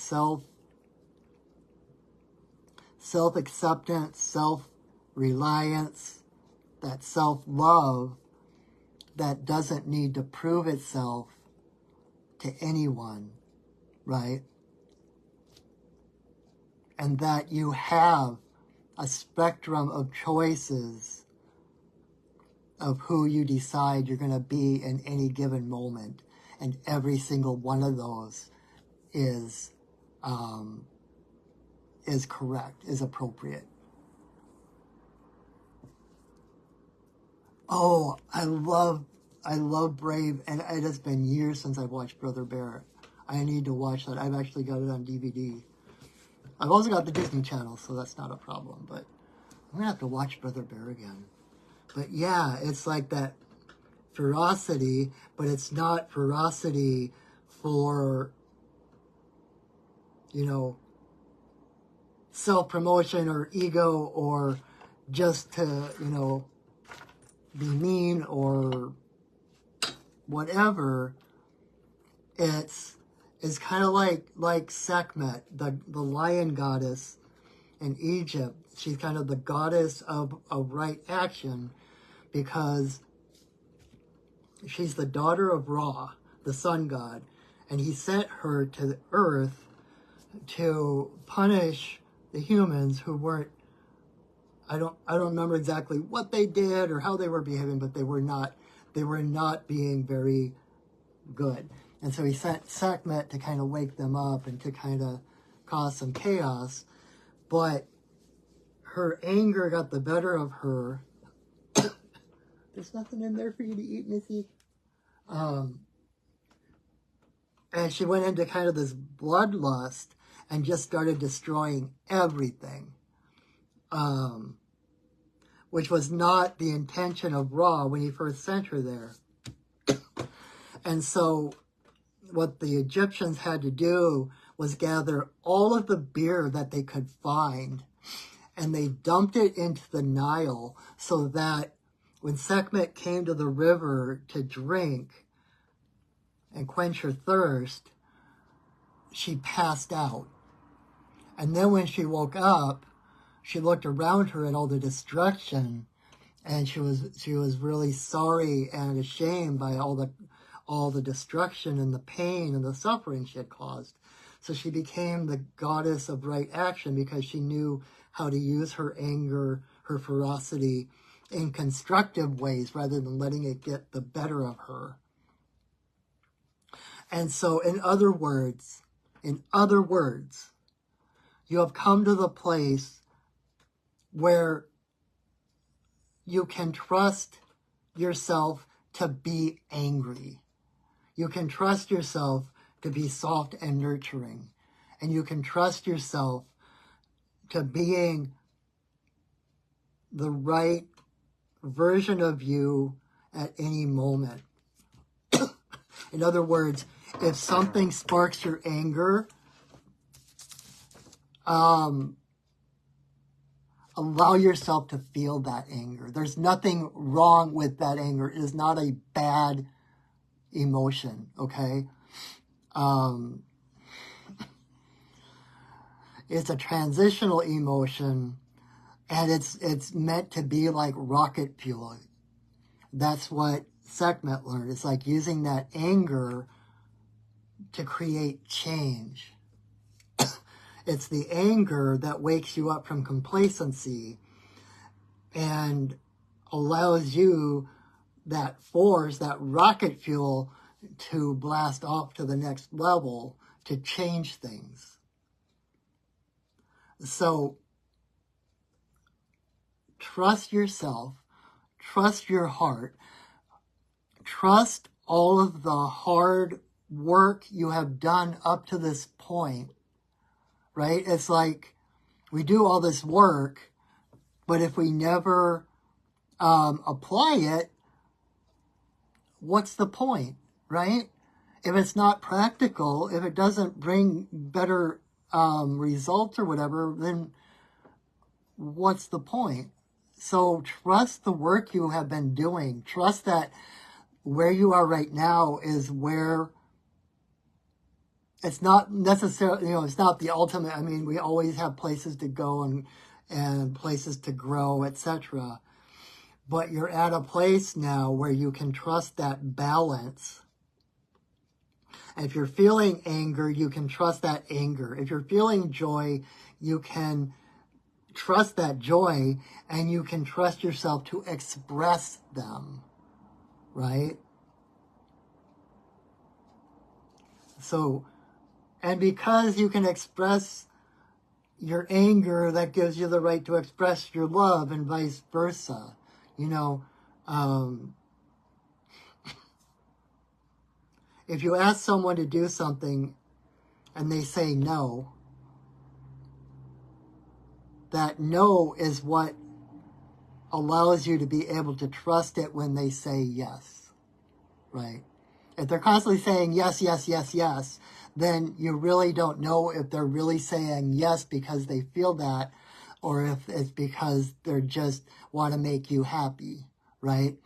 self-acceptance, self-reliance, that self-love that doesn't need to prove itself to anyone, right? And that you have a spectrum of choices of who you decide you're going to be in any given moment. And every single one of those is correct, is appropriate. Oh, I love Brave, and it has been years since I've watched Brother Bear. I need to watch that. I've actually got it on DVD. I've also got the Disney Channel, so that's not a problem, but I'm going to have to watch Brother Bear again. But yeah, it's like that ferocity, but it's not ferocity for, self-promotion or ego or just to, be mean or whatever. It's kind of like Sekhmet, the lion goddess in Egypt. She's kind of the goddess of right action because she's the daughter of Ra, the sun god, and he sent her to the earth to punish the humans who weren't, I don't remember exactly what they did or how they were behaving, but they were not being very good. And so he sent Sekhmet to kind of wake them up and to kind of cause some chaos. But her anger got the better of her. There's nothing in there for you to eat, Missy. And she went into kind of this bloodlust and just started destroying everything. Which was not the intention of Ra when he first sent her there. And so what the Egyptians had to do was gather all of the beer that they could find, and they dumped it into the Nile so that when Sekhmet came to the river to drink and quench her thirst, she passed out. And then when she woke up, she looked around her at all the destruction, and she was really sorry and ashamed by all the destruction and the pain and the suffering she had caused. So she became the goddess of right action because she knew how to use her anger, her ferocity in constructive ways rather than letting it get the better of her. And so in other words, you have come to the place where you can trust yourself to be angry. You can trust yourself to be soft and nurturing. And you can trust yourself to being the right version of you at any moment. In other words, if something sparks your anger, allow yourself to feel that anger. There's nothing wrong with that anger. It is not a bad emotion, okay? It's a transitional emotion, and it's meant to be like rocket fuel. That's what Sekhmet learned. It's like using that anger to create change. It's the anger that wakes you up from complacency and allows you that force, that rocket fuel, to blast off to the next level to change things. So trust yourself, trust your heart, trust all of the hard work you have done up to this point, right? It's like we do all this work, but if we never apply it, what's the point, right? If it's not practical, if it doesn't bring better results or whatever, then what's the point? So trust the work you have been doing. Trust that where you are right now is where it's not necessarily, it's not the ultimate. I mean, we always have places to go and places to grow, etc. But you're at a place now where you can trust that balance. And if you're feeling anger, you can trust that anger. If you're feeling joy, you can trust that joy, and you can trust yourself to express them, right? So, and because you can express your anger, that gives you the right to express your love, and vice versa. If you ask someone to do something and they say no, that no is what allows you to be able to trust it when they say yes, right? If they're constantly saying yes, yes, yes, yes, then you really don't know if they're really saying yes because they feel that, or if it's because they're just want to make you happy, right?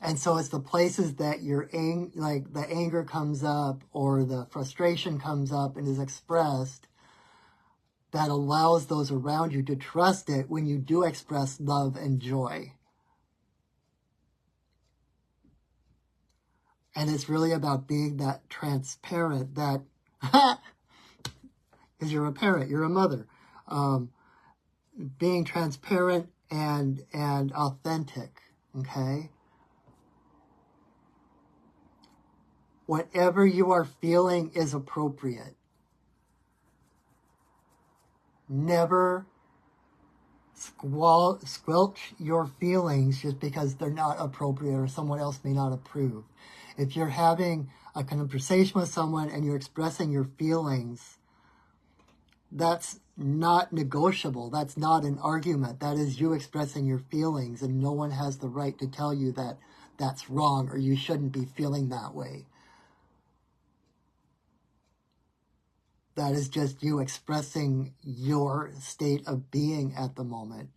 And so it's the places that like the anger comes up or the frustration comes up and is expressed that allows those around you to trust it when you do express love and joy. And it's really about being that transparent, that, because you're a parent, you're a mother, being transparent and authentic, okay? Whatever you are feeling is appropriate. Never squelch your feelings just because they're not appropriate or someone else may not approve. If you're having a conversation with someone and you're expressing your feelings, that's not negotiable. That's not an argument. That is you expressing your feelings, and no one has the right to tell you that that's wrong or you shouldn't be feeling that way. That is just you expressing your state of being at the moment.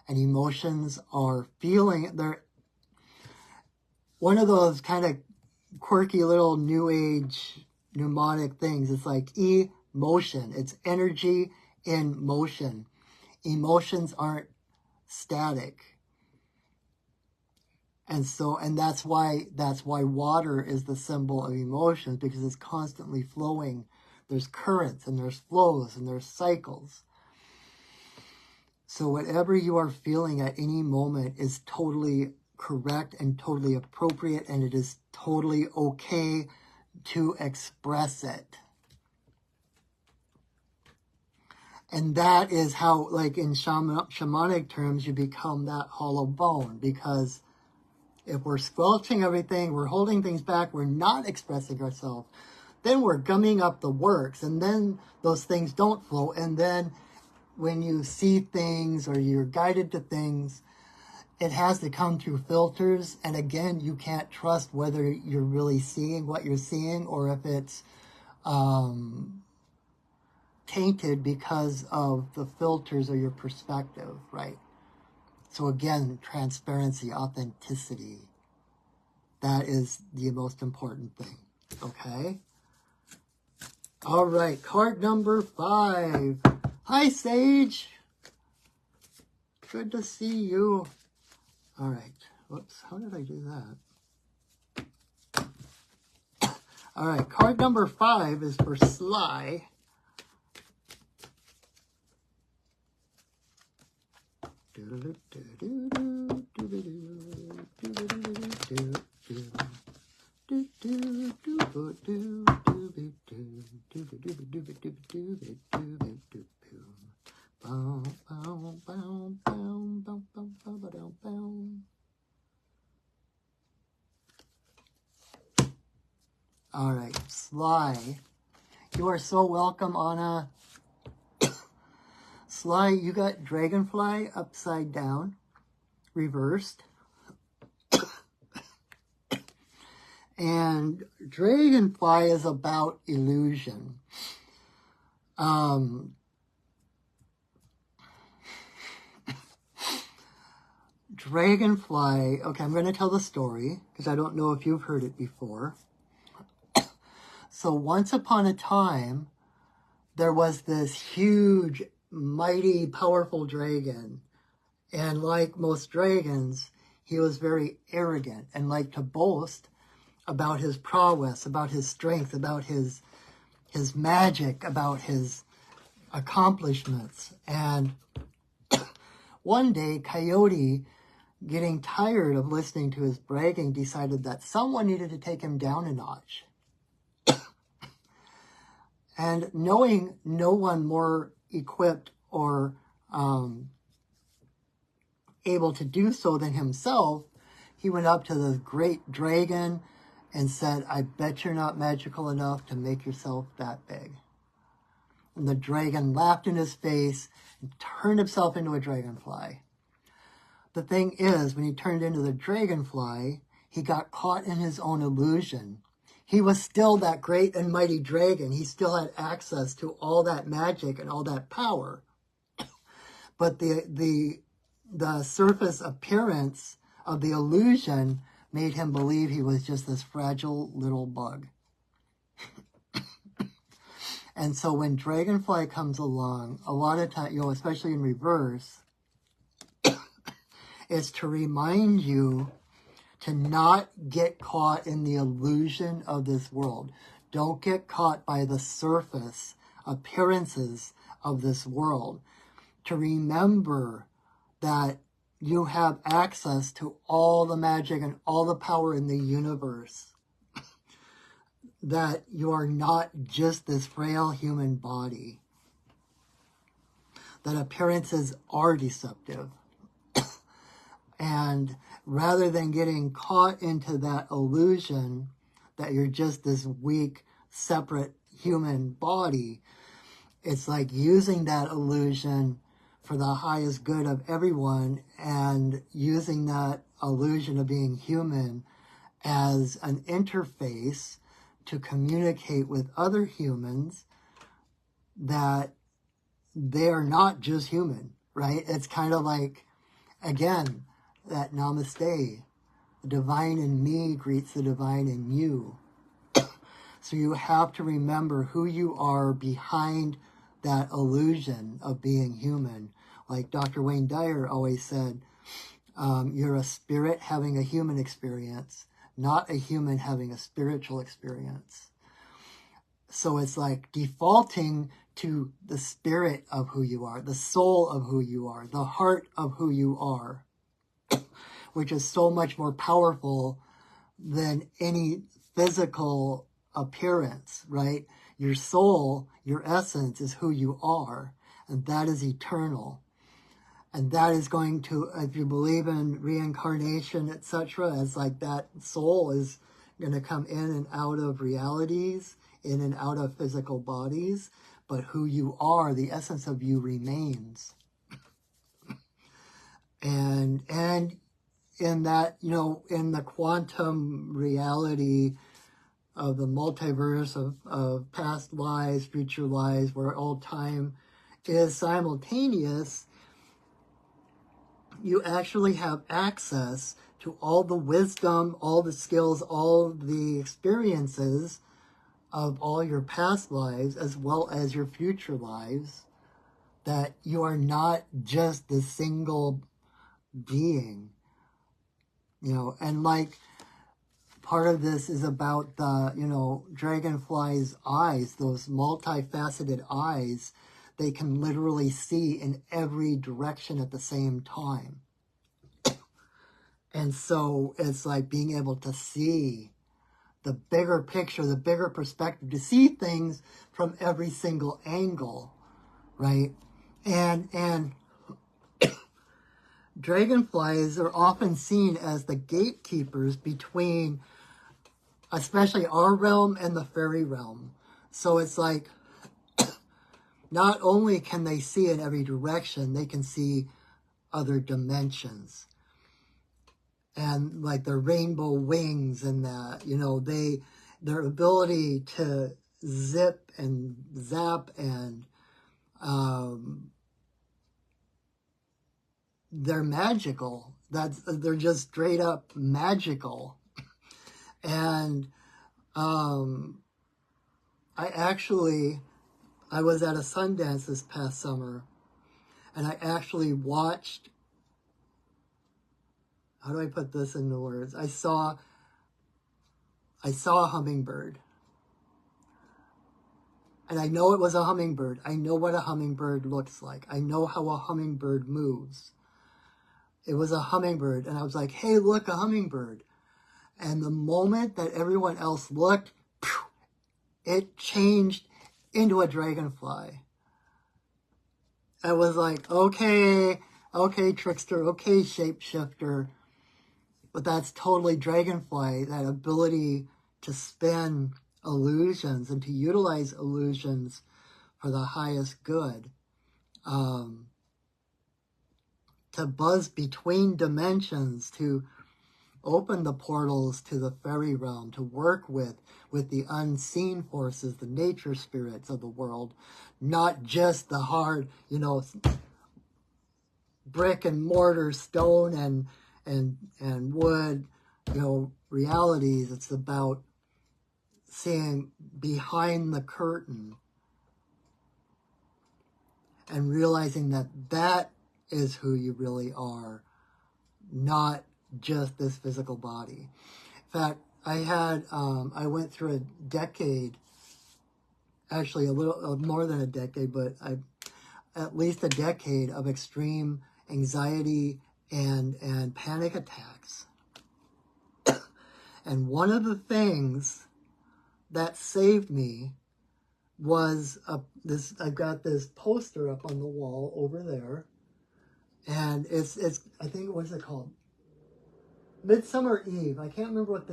And emotions are they're one of those kind of quirky little new age mnemonic things. It's like emotion. It's energy in motion. Emotions aren't static. And that's why water is the symbol of emotions, because it's constantly flowing. There's currents and there's flows and there's cycles. So whatever you are feeling at any moment is totally correct and totally appropriate, and it is totally okay to express it. And that is how, like in shamanic terms, you become that hollow bone, because if we're squelching everything, we're holding things back, we're not expressing ourselves, then we're gumming up the works, and then those things don't flow. And then when you see things or you're guided to things, it has to come through filters. And again, you can't trust whether you're really seeing what you're seeing or if it's tainted because of the filters or your perspective, right? So again, transparency, authenticity, that is the most important thing, okay? All right, card number 5. Hi, Sage. Good to see you. All right. Whoops, how did I do that? All right, card number 5 is for Sly. Sly. You are so welcome, Anna. Sly, you got Dragonfly upside down, reversed. And Dragonfly is about illusion. Dragonfly, okay, I'm going to tell the story because I don't know if you've heard it before. So once upon a time, there was this huge, mighty, powerful dragon. And like most dragons, he was very arrogant and liked to boast about his prowess, about his strength, about his magic, about his accomplishments. And one day, Coyote, getting tired of listening to his bragging, decided that someone needed to take him down a notch. And knowing no one more equipped or able to do so than himself, he went up to the great dragon and said, I bet you're not magical enough to make yourself that big. And the dragon laughed in his face and turned himself into a dragonfly. The thing is, when he turned into the dragonfly, he got caught in his own illusion. He was still that great and mighty dragon. He still had access to all that magic and all that power. But the surface appearance of the illusion made him believe he was just this fragile little bug. And so when Dragonfly comes along, a lot of times, especially in reverse, is to remind you to not get caught in the illusion of this world. Don't get caught by the surface appearances of this world. To remember that you have access to all the magic and all the power in the universe. That you are not just this frail human body. That appearances are deceptive. And rather than getting caught into that illusion that you're just this weak, separate human body, it's like using that illusion for the highest good of everyone and using that illusion of being human as an interface to communicate with other humans that they are not just human, right? It's kind of like, again, that namaste, the divine in me greets the divine in you. So you have to remember who you are behind that illusion of being human. Like Dr. Wayne Dyer always said, you're a spirit having a human experience, not a human having a spiritual experience. So it's like defaulting to the spirit of who you are, the soul of who you are, the heart of who you are, which is so much more powerful than any physical appearance, right? Your soul, your essence is who you are, and that is eternal. And that is going to, if you believe in reincarnation, etc., it's like that soul is going to come in and out of realities, in and out of physical bodies, but who you are, the essence of you remains. And in that, in the quantum reality of the multiverse of past lives, future lives, where all time is simultaneous, you actually have access to all the wisdom, all the skills, all the experiences of all your past lives, as well as your future lives, that you are not just the single being, and like part of this is about the, dragonfly's eyes, those multifaceted eyes. They can literally see in every direction at the same time. And so it's like being able to see the bigger picture, the bigger perspective, to see things from every single angle, right? And dragonflies are often seen as the gatekeepers between especially our realm and the fairy realm. So it's like, not only can they see in every direction, they can see other dimensions. And like their rainbow wings and that, you know, their ability to zip and zap and they're magical. They're just straight up magical. And I was at a Sundance this past summer, and I actually watched, how do I put this into words? I saw a hummingbird. And I know it was a hummingbird. I know what a hummingbird looks like. I know how a hummingbird moves. It was a hummingbird, and I was like, hey, look, a hummingbird. And the moment that everyone else looked, it changed into a dragonfly. I was like, okay, trickster, okay, shapeshifter. But that's totally dragonfly, that ability to spin illusions and to utilize illusions for the highest good. To buzz between dimensions, to open the portals to the fairy realm, to work with the unseen forces, the nature spirits of the world, not just the hard, you know, brick and mortar, stone and wood, you know, realities. It's about seeing behind the curtain and realizing that that is who you really are, not just this physical body. In fact, I went through a decade, actually a little more than a decade, but at least a decade of extreme anxiety and panic attacks. And one of the things that saved me was I've got this poster up on the wall over there, and it's I think, what's it called? Midsummer Eve. I can't remember what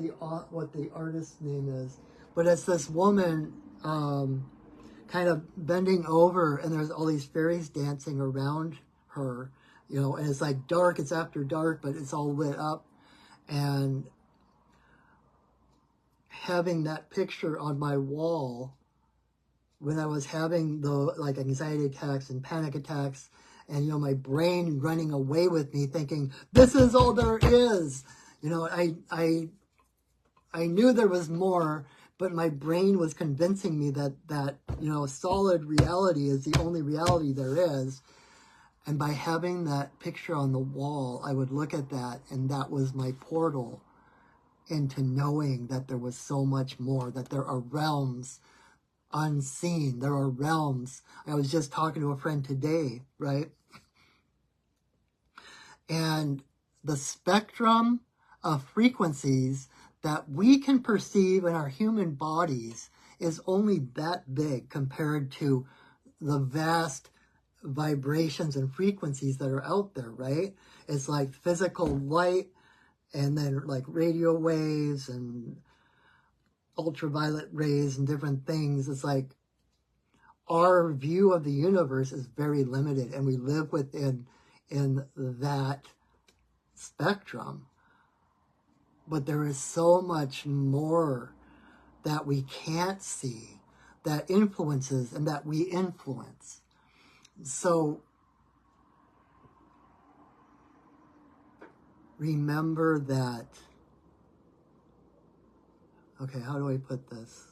the artist's name is, but it's this woman kind of bending over, and there's all these fairies dancing around her, you know, and it's like dark. It's after dark, but it's all lit up, and having that picture on my wall when I was having the like anxiety attacks and panic attacks, and, you know, my brain running away with me thinking, this is all there is. You know, I knew there was more, but my brain was convincing me that, you know, solid reality is the only reality there is. And by having that picture on the wall, I would look at that, and that was my portal into knowing that there was so much more, that there are realms unseen. There are realms. I was just talking to a friend today, right? And the spectrum of frequencies that we can perceive in our human bodies is only that big compared to the vast vibrations and frequencies that are out there, right? It's like physical light, and then like radio waves and ultraviolet rays and different things. It's like our view of the universe is very limited, and we live within that spectrum. But there is so much more that we can't see, that influences and that we influence. So remember that. Okay, how do I put this?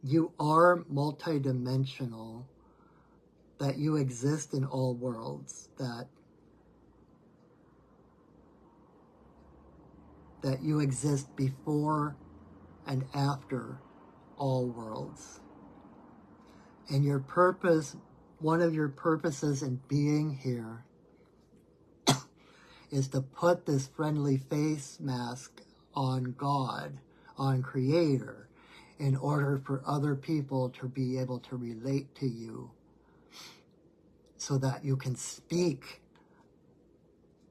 You are multidimensional, that you exist in all worlds, that you exist before and after all worlds. And your purpose, one of your purposes in being here, is to put this friendly face mask on God, on Creator, in order for other people to be able to relate to you, so that you can speak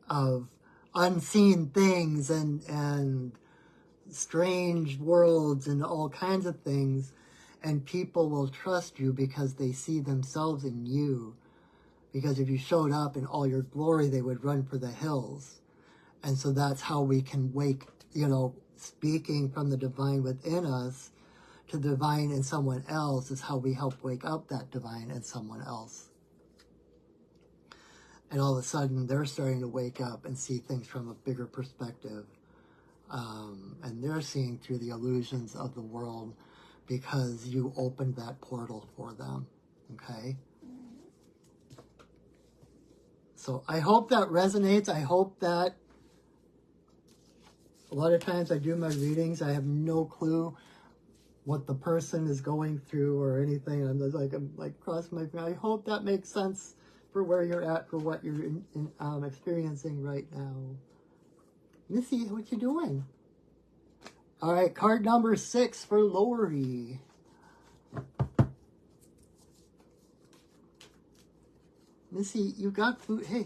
of unseen things and strange worlds and all kinds of things, and people will trust you because they see themselves in you. Because if you showed up in all your glory, they would run for the hills. And so that's how we can wake, speaking from the divine within us to the divine in someone else is how we help wake up that divine in someone else. And all of a sudden, they're starting to wake up and see things from a bigger perspective. And they're seeing through the illusions of the world because you opened that portal for them. Okay? So I hope that resonates. I hope that a lot of times I do my readings, I have no clue what the person is going through or anything. I'm like crossing my fingers. I hope that makes sense for where you're at, for what you're experiencing right now. Missy, what you doing? All right, card number 6 for Lori. Missy, you got food. Hey.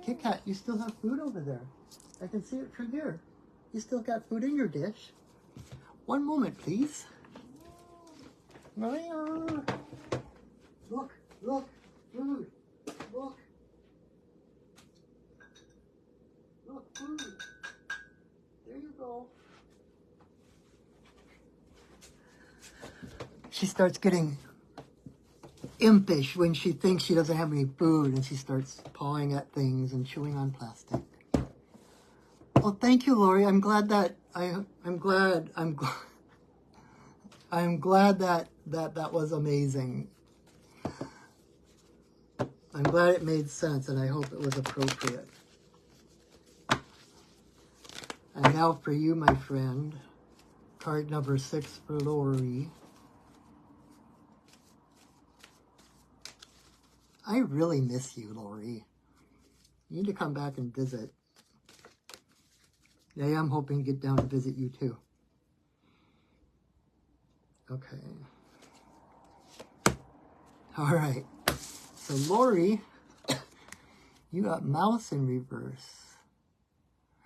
Kit Kat, you still have food over there. I can see it from here. You still got food in your dish. One moment, please. Look, food. Look, food. There you go. She starts getting impish when she thinks she doesn't have any food, and she starts pawing at things and chewing on plastic. Well, thank you, Lori. I'm glad that that was amazing. I'm glad it made sense, and I hope it was appropriate. And now for you, my friend, card number 6 for Lori. I really miss you, Lori. You need to come back and visit. Yeah, I'm hoping to get down and visit you too. Okay. All right. So, Lori, you got Mouse in reverse.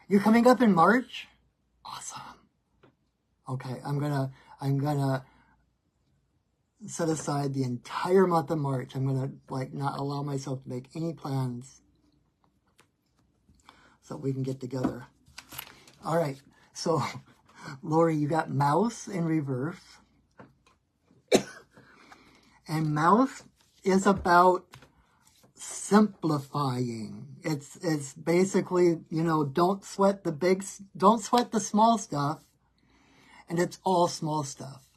You're coming up in March? Awesome. Okay, I'm gonna set aside the entire month of March. I'm gonna not allow myself to make any plans so we can get together. All right, so Lori, you got Mouse in reverse. And Mouse is about simplifying. It's basically, don't sweat the small stuff, and it's all small stuff.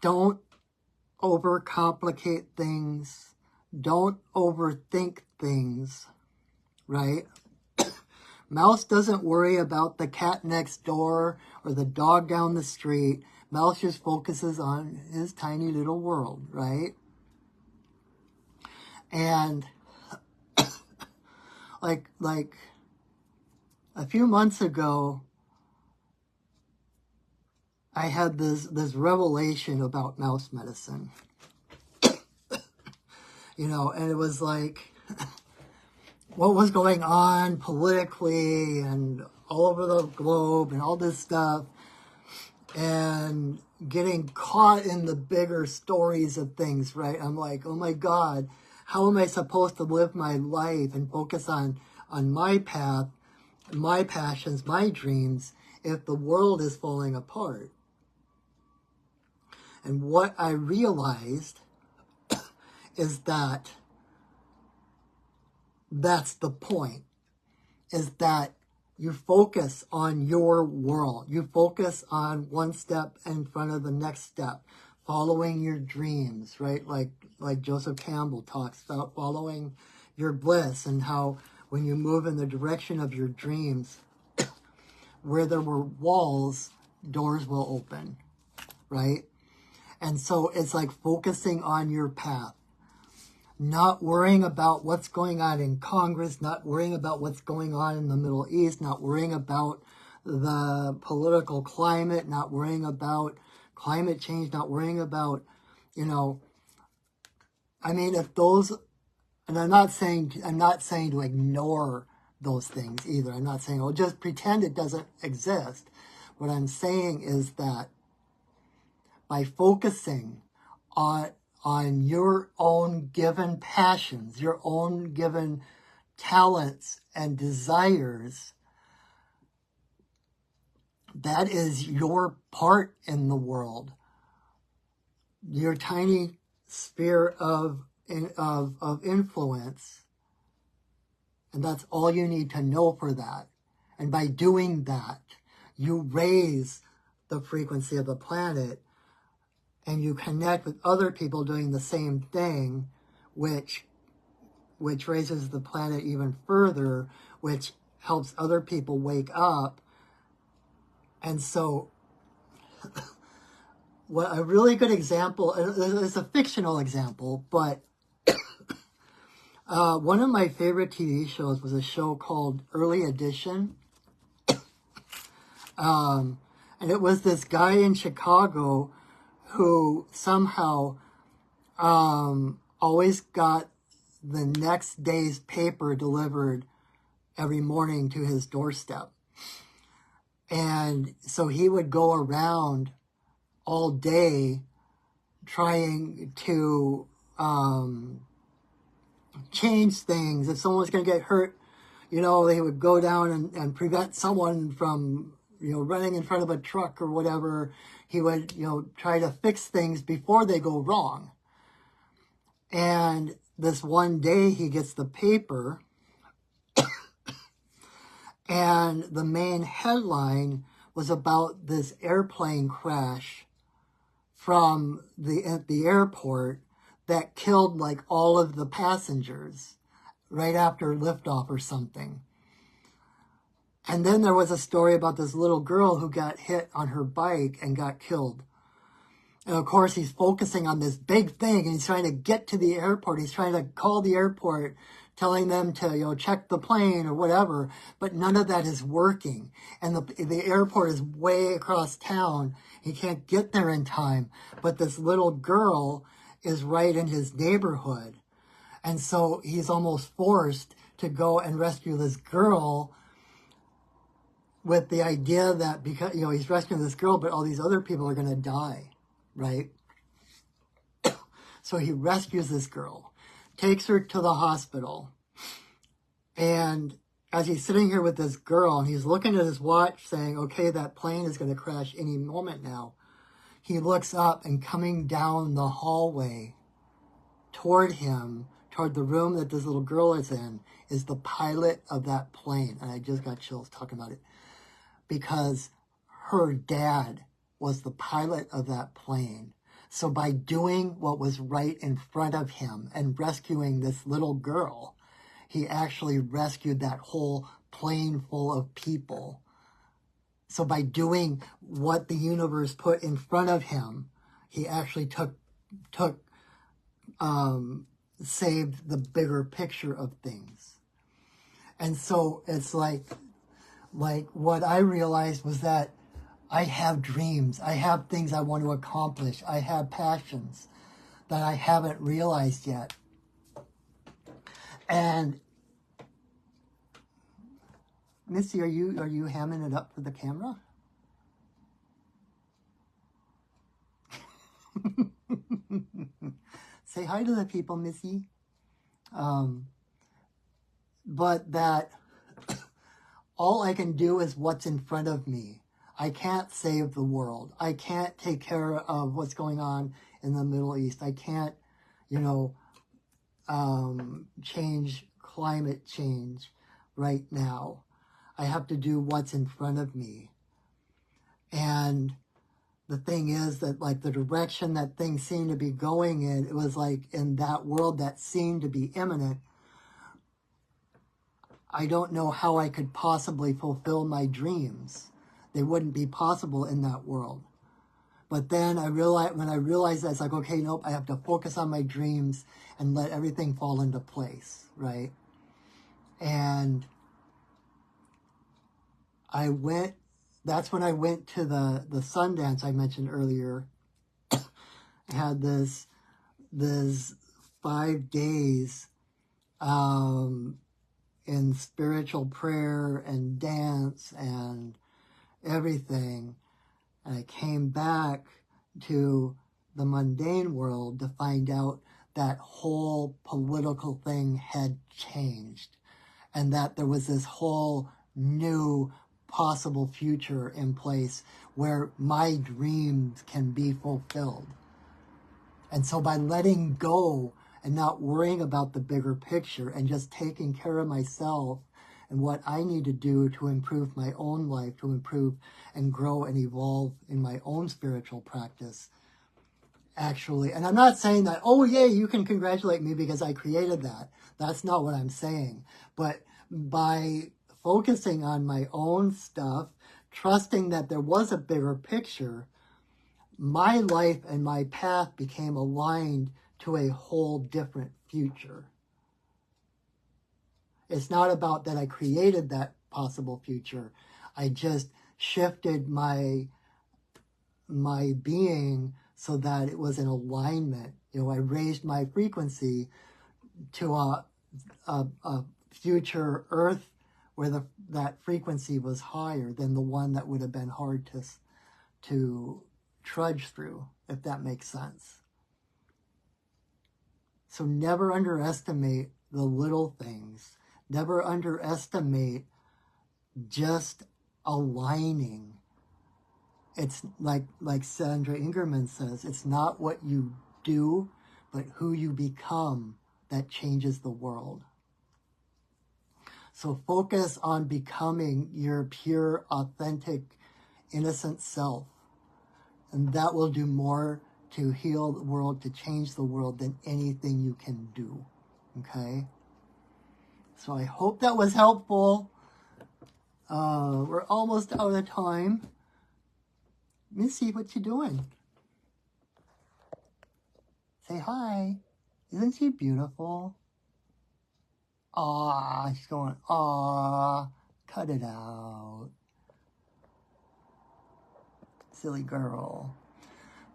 Don't overcomplicate things. Don't overthink things, right? Mouse doesn't worry about the cat next door or the dog down the street. Mouse just focuses on his tiny little world, right? And like a few months ago, I had this revelation about mouse medicine. And it was like what was going on politically and all over the globe and all this stuff, and getting caught in the bigger stories of things, right? I'm like, oh my God, how am I supposed to live my life and focus on my path, my passions, my dreams, if the world is falling apart? And what I realized is that that's the point, is that you focus on your world. You focus on one step in front of the next step, following your dreams, right? Like Joseph Campbell talks about following your bliss, and how when you move in the direction of your dreams, where there were walls, doors will open, right? And so it's like focusing on your path. Not worrying about what's going on in Congress, not worrying about what's going on in the Middle East, not worrying about the political climate, not worrying about climate change, not worrying about, you know, I mean, if those, and I'm not saying to ignore those things either. I'm not saying, oh, just pretend it doesn't exist. What I'm saying is that by focusing on your own given passions, your own given talents and desires, that is your part in the world. Your tiny sphere of influence. And that's all you need to know for that. And by doing that, you raise the frequency of the planet and you connect with other people doing the same thing, which raises the planet even further, which helps other people wake up. And so what a really good example, it's a fictional example, but one of my favorite TV shows was a show called Early Edition. And it was this guy in Chicago who somehow always got the next day's paper delivered every morning to his doorstep. And so he would go around all day trying to change things. If someone was going to get hurt, you know, they would go down and prevent someone from, you know, running in front of a truck or whatever. He would, you know, try to fix things before they go wrong. And this one day he gets the paper and the main headline was about this airplane crash at the airport that killed like all of the passengers right after liftoff or something. And then there was a story about this little girl who got hit on her bike and got killed. And of course, he's focusing on this big thing and he's trying to get to the airport. He's trying to call the airport, telling them to, you know, check the plane or whatever, but none of that is working. And the airport is way across town. He can't get there in time, but this little girl is right in his neighborhood. And so he's almost forced to go and rescue this girl with the idea that because, you know, he's rescuing this girl, but all these other people are going to die, right? So he rescues this girl, takes her to the hospital. And as he's sitting here with this girl and he's looking at his watch saying, okay, that plane is going to crash any moment now. He looks up and coming down the hallway toward him, toward the room that this little girl is in, is the pilot of that plane. And I just got chills talking about it because her dad was the pilot of that plane. So by doing what was right in front of him and rescuing this little girl, he actually rescued that whole plane full of people. So by doing what the universe put in front of him, he actually saved the bigger picture of things. And so it's like what I realized was that I have dreams. I have things I want to accomplish. I have passions that I haven't realized yet. And Missy, are you hamming it up for the camera? Say hi to the people, Missy. But that all I can do is what's in front of me. I can't save the world. I can't take care of what's going on in the Middle East. I can't, you know, change climate change right now. I have to do what's in front of me. And the thing is that, like, the direction that things seem to be going in, it was like in that world that seemed to be imminent, I don't know how I could possibly fulfill my dreams. They wouldn't be possible in that world. But then when I realized that, it's like, okay, nope, I have to focus on my dreams and let everything fall into place, right? And I went that's when I went to the Sundance I mentioned earlier. I had this 5 days in spiritual prayer and dance and everything. And I came back to the mundane world to find out that whole political thing had changed and that there was this whole new possible future in place where my dreams can be fulfilled. And so by letting go and not worrying about the bigger picture and just taking care of myself and what I need to do to improve my own life, to improve and grow and evolve in my own spiritual practice, actually. And I'm not saying that, oh, yay, you can congratulate me because I created that. That's not what I'm saying. But by focusing on my own stuff, trusting that there was a bigger picture, my life and my path became aligned to a whole different future. It's not about that I created that possible future. I just shifted my being so that it was in alignment. You know, I raised my frequency to a future Earth where that frequency was higher than the one that would have been hard to trudge through, if that makes sense. So never underestimate the little things. Never underestimate just aligning. It's like Sandra Ingerman says, it's not what you do, but who you become that changes the world. So focus on becoming your pure, authentic, innocent self. And that will do more to heal the world, to change the world than anything you can do. Okay? So I hope that was helpful. We're almost out of time. Missy, what you doing? Say hi. Isn't she beautiful? Aw, she's going, aw, cut it out. Silly girl.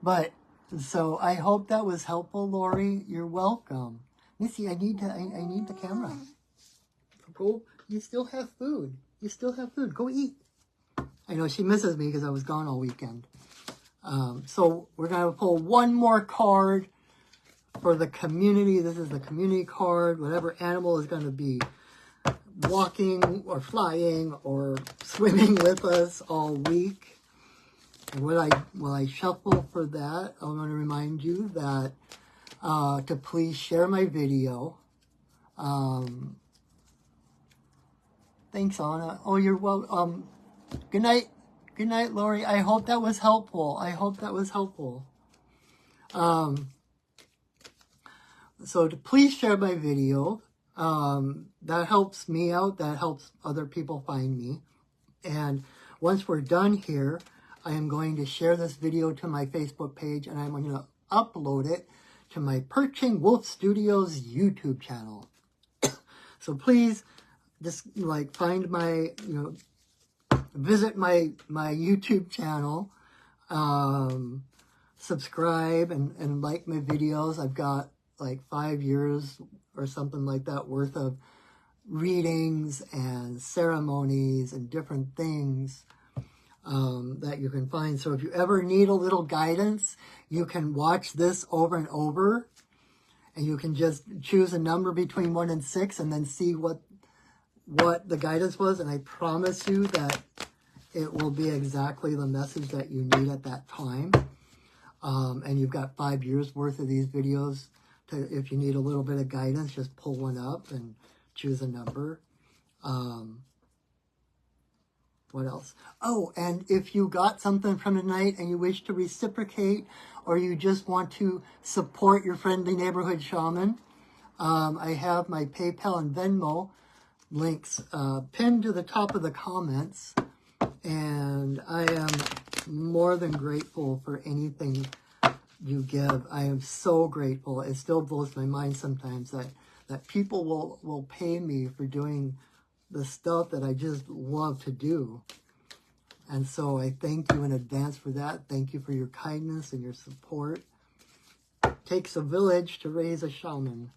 But, so I hope that was helpful, Lori. You're welcome. Missy, I need the camera. Go, you still have food. You still have food. Go eat. I know she misses me because I was gone all weekend. So we're going to pull one more card for the community. This is the community card. Whatever animal is going to be walking or flying or swimming with us all week. And while I shuffle for that, I want to remind you that to please share my video. Thanks, Anna. Oh, you're welcome. Good night. Good night, Lori. I hope that was helpful. I hope that was helpful. So to please share my video. That helps me out. That helps other people find me. And once we're done here, I am going to share this video to my Facebook page, and I'm going to upload it to my Perching Wolf Studios YouTube channel. So please just find my, visit my YouTube channel, subscribe and like my videos. I've got 5 years or something like that worth of readings and ceremonies and different things that you can find. So if you ever need a little guidance, you can watch this over and over, and you can just choose a number between 1 and 6 and then see what the guidance was, and I promise you that it will be exactly the message that you need at that time. And you've got 5 years worth of these videos. If you need a little bit of guidance, just pull one up and choose a number. What else? Oh, and if you got something from tonight and you wish to reciprocate, or you just want to support your friendly neighborhood shaman, I have my PayPal and Venmo links pinned to the top of the comments, and I am more than grateful for anything you give. I am so grateful. It still blows my mind sometimes that people will pay me for doing the stuff that I just love to do. And so I thank you in advance for that. Thank you for your kindness and your support. It takes a village to raise a shaman.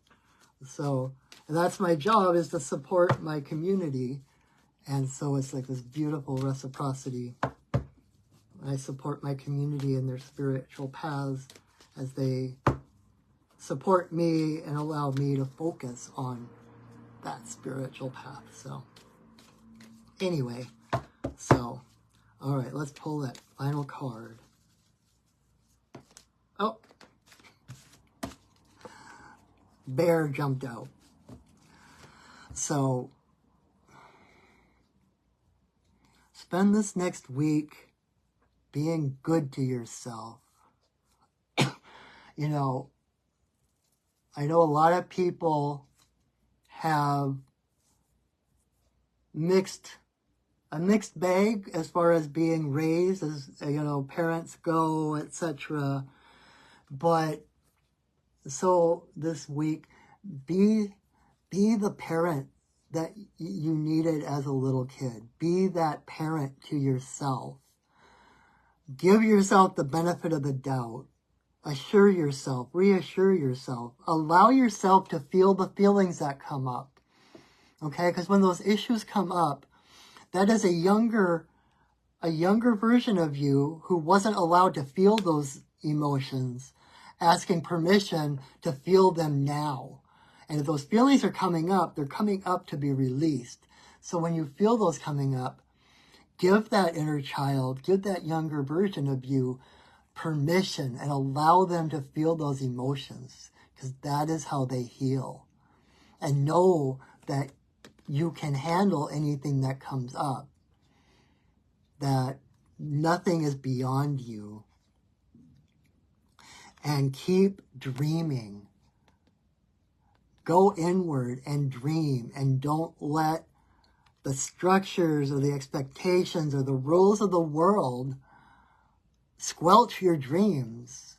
So and that's my job, is to support my community. And so it's like this beautiful reciprocity. I support my community in their spiritual paths as they support me and allow me to focus on that spiritual path. So anyway, so all right, let's pull that final card. Oh, bear jumped out. So spend this next week being good to yourself. You know, I know a lot of people have a mixed bag as far as being raised, as you know, parents go, etc. But so this week, be the parent that you needed as a little kid. Be that parent to yourself. Give yourself the benefit of the doubt. Assure yourself, reassure yourself, allow yourself to feel the feelings that come up, okay? Because when those issues come up, that is a younger version of you who wasn't allowed to feel those emotions, asking permission to feel them now. And if those feelings are coming up, they're coming up to be released. So when you feel those coming up, give that inner child, give that younger version of you permission and allow them to feel those emotions, because that is how they heal. And know that you can handle anything that comes up, that nothing is beyond you. And keep dreaming. Go inward and dream, and don't let the structures or the expectations or the rules of the world squelch your dreams.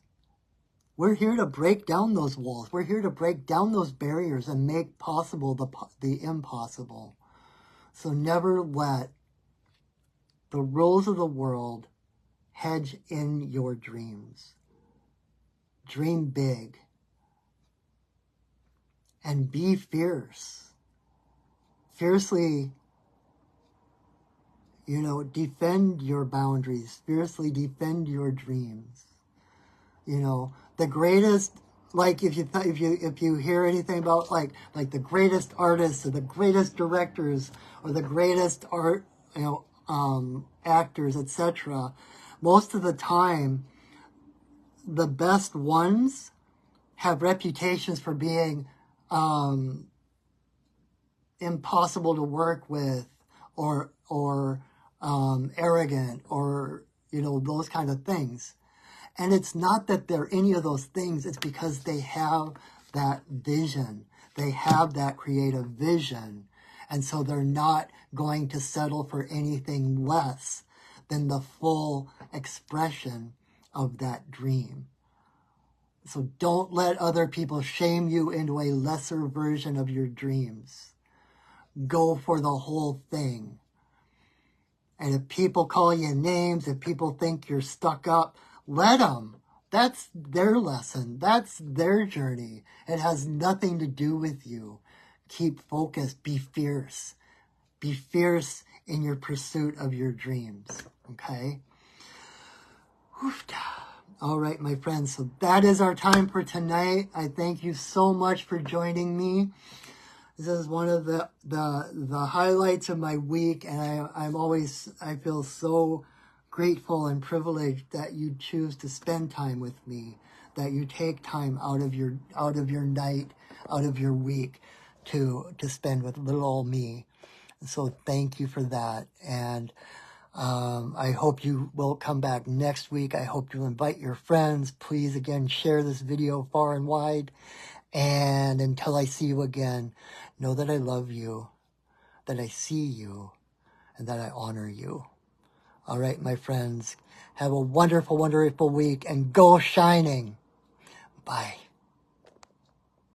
We're here to break down those walls. We're here to break down those barriers and make possible the impossible. So never let the rules of the world hedge in your dreams. Dream big. And be fierce. Fiercely, you know, defend your boundaries. Fiercely defend your dreams. You know, the greatest, like if you hear anything about like the greatest artists or the greatest directors or the greatest art, you know, actors, etc. Most of the time, the best ones have reputations for being impossible to work with, or arrogant, or, you know, those kind of things. And it's not that they're any of those things. It's because they have that vision. They have that creative vision. And so they're not going to settle for anything less than the full expression of that dream. So don't let other people shame you into a lesser version of your dreams. Go for the whole thing. And if people call you names, if people think you're stuck up, let them. That's their lesson. That's their journey. It has nothing to do with you. Keep focused. Be fierce. Be fierce in your pursuit of your dreams. Okay? All right, my friends. So that is our time for tonight. I thank you so much for joining me. This is one of the highlights of my week, and I feel so grateful and privileged that you choose to spend time with me, that you take time out of your night, out of your week to spend with little old me. So thank you for that. And I hope you will come back next week. I hope you'll invite your friends. Please, again, share this video far and wide. And until I see you again, know that I love you, that I see you, and that I honor you. All right, my friends, have a wonderful, wonderful week, and go shining. Bye.